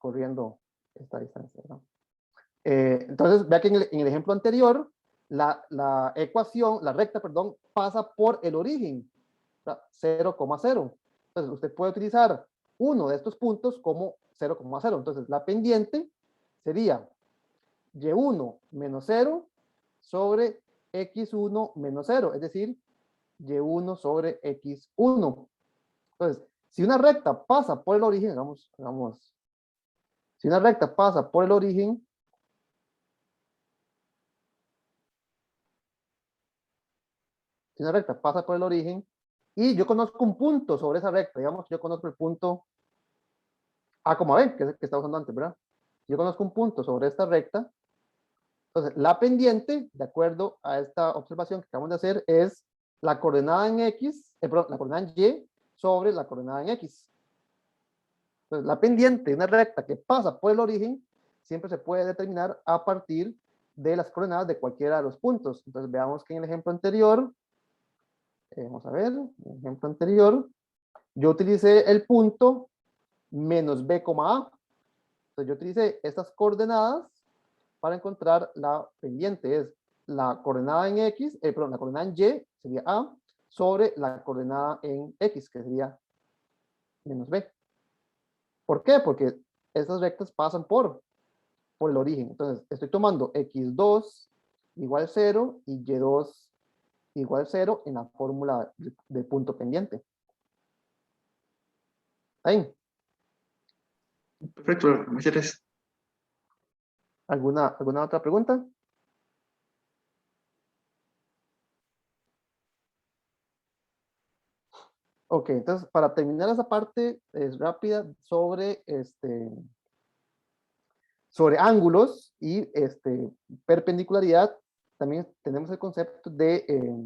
esta distancia, ¿verdad? Entonces, vea que en el ejemplo anterior, la ecuación, la recta, perdón, pasa por el origen, 0,0. Entonces, usted puede utilizar uno de estos puntos como 0,0. Entonces, la pendiente sería y1 menos 0 sobre x1 menos 0, es decir, y1 sobre x1. Entonces, si una recta pasa por el origen, si una recta pasa por el origen, y yo conozco un punto sobre esa recta, digamos que yo conozco el punto A, B, que es el que estaba usando antes, ¿verdad? Yo conozco un punto sobre esta recta, entonces la pendiente, de acuerdo a esta observación que acabamos de hacer, es la coordenada en X, perdón, la coordenada en Y sobre la coordenada en X. Entonces, la pendiente de una recta que pasa por el origen siempre se puede determinar a partir de las coordenadas de cualquiera de los puntos. Entonces, veamos que en el ejemplo anterior, vamos a ver, en el ejemplo anterior, yo utilicé el punto menos B, A. Entonces, yo utilicé estas coordenadas para encontrar la pendiente. Es la coordenada en X, perdón, la coordenada en Y sería A sobre la coordenada en X, que sería menos B. ¿Por qué? Porque estas rectas pasan por el origen. Entonces, estoy tomando X2 igual 0 y Y2 igual 0 en la fórmula del punto pendiente. ¿Ahí? perfecto, muchas gracias. ¿Alguna otra pregunta? Ok, entonces para terminar esa parte es rápida sobre sobre ángulos y perpendicularidad. también tenemos el concepto de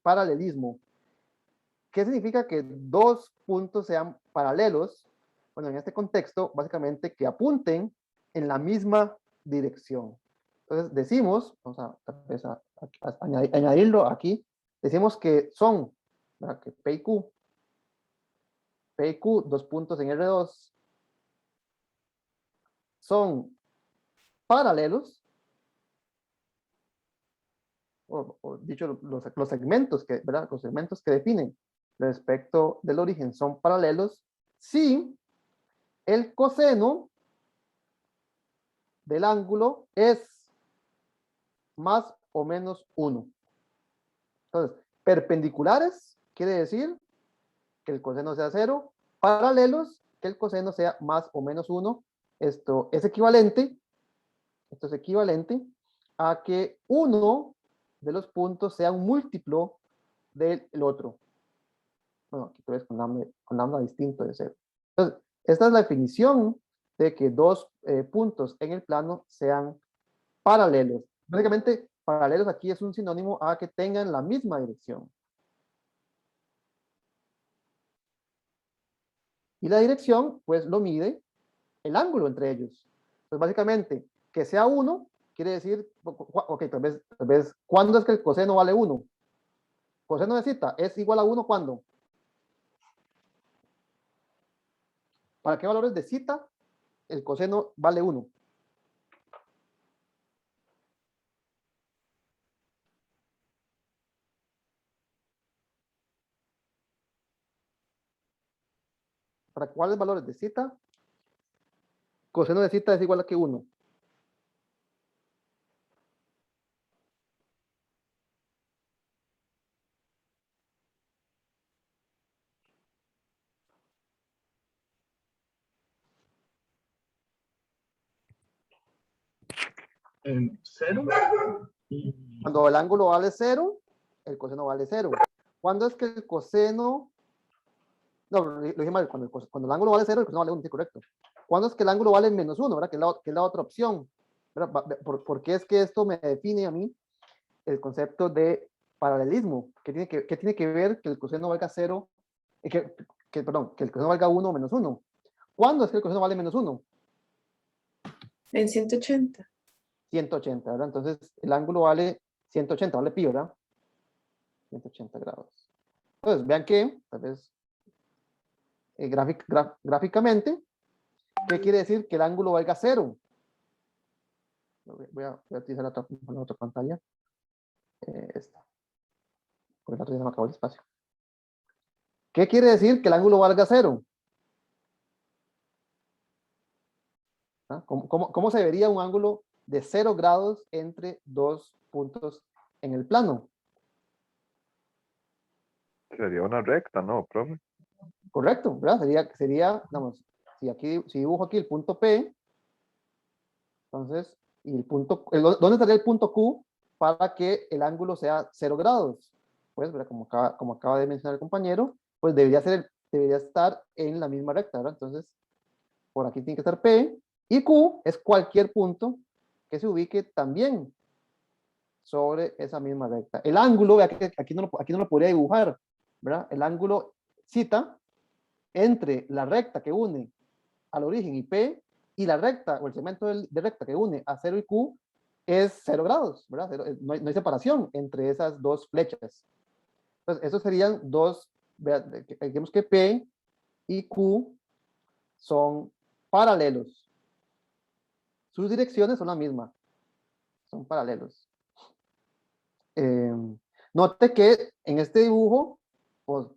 paralelismo. ¿Qué significa que dos puntos sean paralelos? Bueno, en este contexto, básicamente que apunten en la misma dirección. Entonces decimos, vamos a, tal vez añadirlo aquí, decimos que son, ¿verdad? Que P y Q, dos puntos en R2, son paralelos, o dicho, los segmentos que, ¿verdad? Los segmentos que definen respecto del origen son paralelos si el coseno del ángulo es más o menos 1. Entonces, perpendiculares quiere decir que el coseno sea 0, paralelos que el coseno sea más o menos 1. Esto es equivalente a que uno de los puntos sea un múltiplo del otro. Bueno, aquí tú ves con lambda distinto de 0. Entonces, esta es la definición de que dos puntos en el plano sean paralelos. Básicamente, paralelos aquí es un sinónimo a que tengan la misma dirección. Y la dirección, pues, lo mide el ángulo entre ellos. Entonces, básicamente, que sea 1, quiere decir, ok, tal vez, ¿cuándo es que el coseno vale 1? Coseno de zeta es igual a 1, ¿cuándo? ¿Para qué valores de zeta el coseno vale 1? ¿Para cuáles valores de zeta? Coseno de zeta es igual a que 1. En 0. Cuando el ángulo vale 0, el coseno vale 0. ¿Cuándo es que el coseno... No, lo dije mal. Cuando el ángulo vale 0, el coseno vale 1, sí, correcto. ¿Cuándo es que el ángulo vale menos 1, ¿verdad? Que es la otra opción. ¿Por qué es que esto me define a mí el concepto de paralelismo? ¿Qué tiene que ver que el coseno valga 0? Perdón, que el coseno valga 1 o menos 1. ¿Cuándo es que el coseno vale menos 1? En 180. 180, ¿verdad? Entonces el ángulo vale 180, vale pi, ¿verdad? 180 grados. Entonces, vean que, tal vez, gráficamente, ¿qué quiere decir que el ángulo valga 0? Voy a utilizar la otra pantalla. Esta. Porque la otra ya se me acabó el espacio. ¿Qué quiere decir que el ángulo valga 0? ¿Ah? ¿Cómo se vería un ángulo de 0 grados entre dos puntos en el plano? Sería una recta, ¿no, profe? Correcto, ¿verdad? Sería, vamos, si dibujo aquí el punto P, entonces, y ¿dónde estaría el punto Q para que el ángulo sea 0 grados? Pues, ¿verdad? Como acaba de mencionar el compañero, pues debería estar en la misma recta, ¿verdad? Entonces, por aquí tiene que estar P, y Q es cualquier punto que se ubique también sobre esa misma recta. El ángulo, vea que aquí no lo podría dibujar, ¿verdad? El ángulo cita entre la recta que une al origen y P y la recta o el segmento de recta que une a 0 y Q es 0 grados, ¿verdad? No hay separación entre esas dos flechas. Entonces, esos serían dos, digamos que P y Q son paralelos. Sus direcciones son la misma, son paralelos. Note que en este dibujo,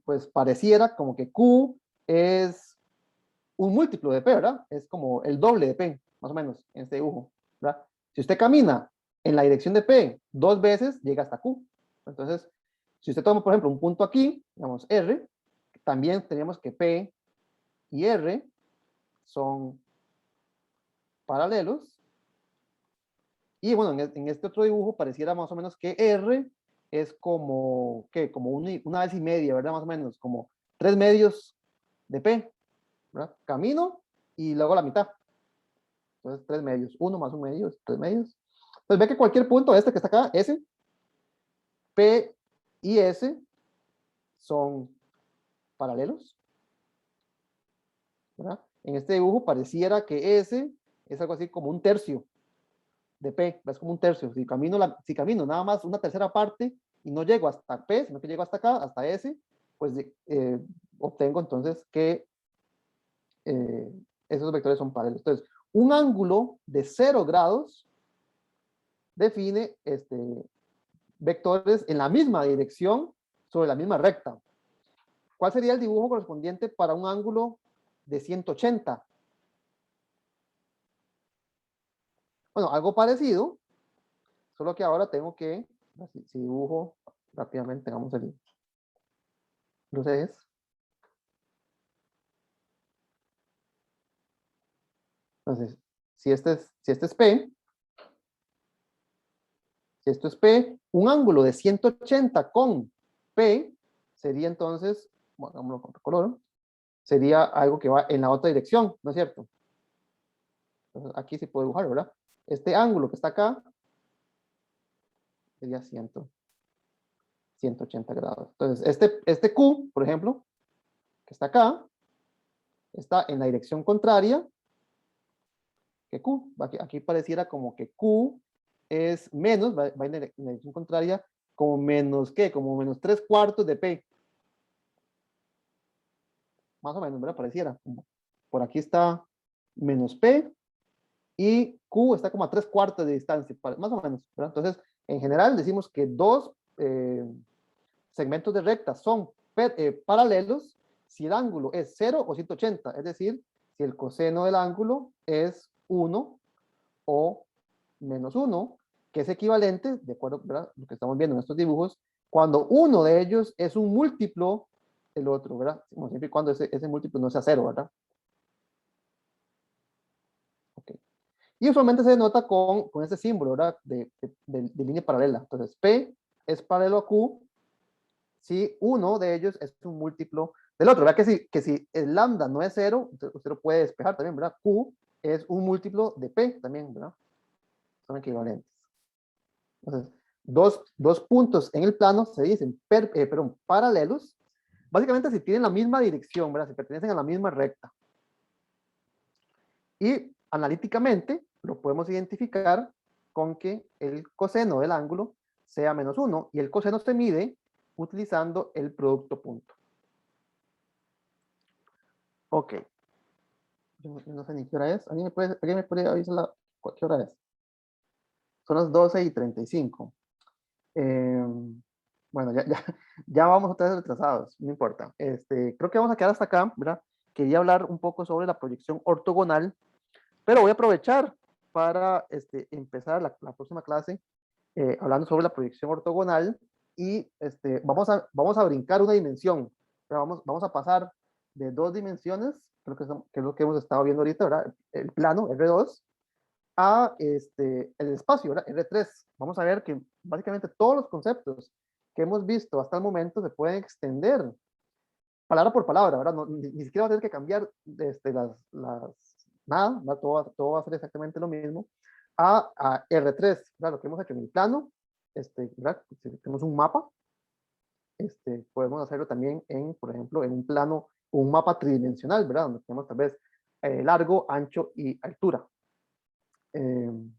pues pareciera como que Q es un múltiplo de P, ¿verdad? Es como el doble de P, más o menos, en este dibujo, ¿verdad? Si usted camina en la dirección de P 2 veces, llega hasta Q. Entonces, si usted toma, por ejemplo, un punto aquí, digamos R, también tenemos que P y R son paralelos. Y bueno, en este otro dibujo pareciera más o menos que R es como, ¿qué? Como una vez y media, ¿verdad? Más o menos, como 3 medios de P, ¿verdad? Camino y luego la mitad. Entonces, 3 medios. 1 más 1 medio es 3 medios. Entonces ve que cualquier punto este que está acá, S, P y S son paralelos, ¿verdad? En este dibujo pareciera que S es algo así como un tercio de P, es como un tercio. Si camino nada más una tercera parte y no llego hasta P, sino que llego hasta acá, hasta S, pues obtengo entonces que esos vectores son paralelos. Entonces, un ángulo de 0 grados define vectores en la misma dirección sobre la misma recta. ¿Cuál sería el dibujo correspondiente para un ángulo de 180? Bueno, algo parecido, solo que ahora tengo que, si dibujo rápidamente, vamos a ver los ejes. Entonces, si este es P, si esto es P, un ángulo de 180 con P sería entonces, bueno, hagámoslo con otro color, sería algo que va en la otra dirección, ¿no es cierto? Entonces, aquí se puede dibujar, ¿verdad? Este ángulo que está acá sería 180 grados. Entonces, este Q, por ejemplo, que está acá, está en la dirección contraria que Q. Aquí pareciera como que Q es menos, va en la dirección contraria, como menos, ¿qué? Como menos 3/4 de P. Más o menos, ¿verdad? Pareciera. Por aquí está menos P y Q está como a 3/4 de distancia, más o menos, ¿verdad? Entonces, en general decimos que dos segmentos de recta son paralelos si el ángulo es 0 o 180, es decir, si el coseno del ángulo es 1 o -1, que es equivalente, de acuerdo, ¿verdad? Lo que estamos viendo en estos dibujos, cuando uno de ellos es un múltiplo del otro, ¿verdad? Siempre y cuando ese múltiplo no sea 0, ¿verdad? Okay. Y usualmente se denota con este símbolo, ¿verdad? De línea paralela. Entonces, P es paralelo a Q si uno de ellos es un múltiplo del otro, ¿verdad? Que si el lambda no es 0, usted lo puede despejar también, ¿verdad? Q es un múltiplo de P también, ¿verdad? Son equivalentes. Entonces, dos puntos en el plano se dicen paralelos, básicamente si tienen la misma dirección, ¿verdad? Si pertenecen a la misma recta. Y analíticamente lo podemos identificar con que el coseno del ángulo sea -1 y el coseno se mide utilizando el producto punto. Ok. Yo no sé ni qué hora es. ¿Alguien me puede avisar qué hora es? Son las 12:35. Bueno, ya vamos otra vez retrasados, no importa. Creo que vamos a quedar hasta acá, ¿verdad? Quería hablar un poco sobre la proyección ortogonal, pero voy a aprovechar para empezar la próxima clase hablando sobre la proyección ortogonal y vamos a brincar una dimensión. Vamos a pasar de 2 dimensiones, creo que es lo que hemos estado viendo ahorita, ¿verdad? El plano, R2, a el espacio, ¿verdad? R3. Vamos a ver que básicamente todos los conceptos que hemos visto hasta el momento se pueden extender palabra por palabra, ¿verdad? No, ni siquiera va a tener que cambiar nada, ¿verdad? Todo va a ser exactamente lo mismo, a R3, ¿verdad? Lo que hemos hecho en el plano, ¿verdad? Si tenemos un mapa, podemos hacerlo también por ejemplo, en un plano, un mapa tridimensional, ¿verdad? Donde tenemos tal vez largo, ancho y altura. Entonces,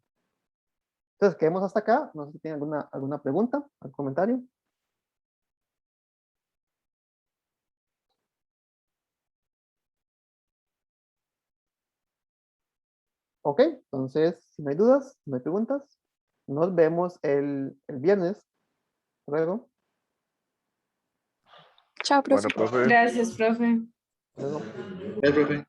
quedemos hasta acá. No sé si tienen alguna pregunta, algún comentario. Ok, entonces, si no hay dudas, si no hay preguntas, nos vemos el viernes. Luego. Chao, profe. Bueno, profe. Gracias, profe. Luego. profe.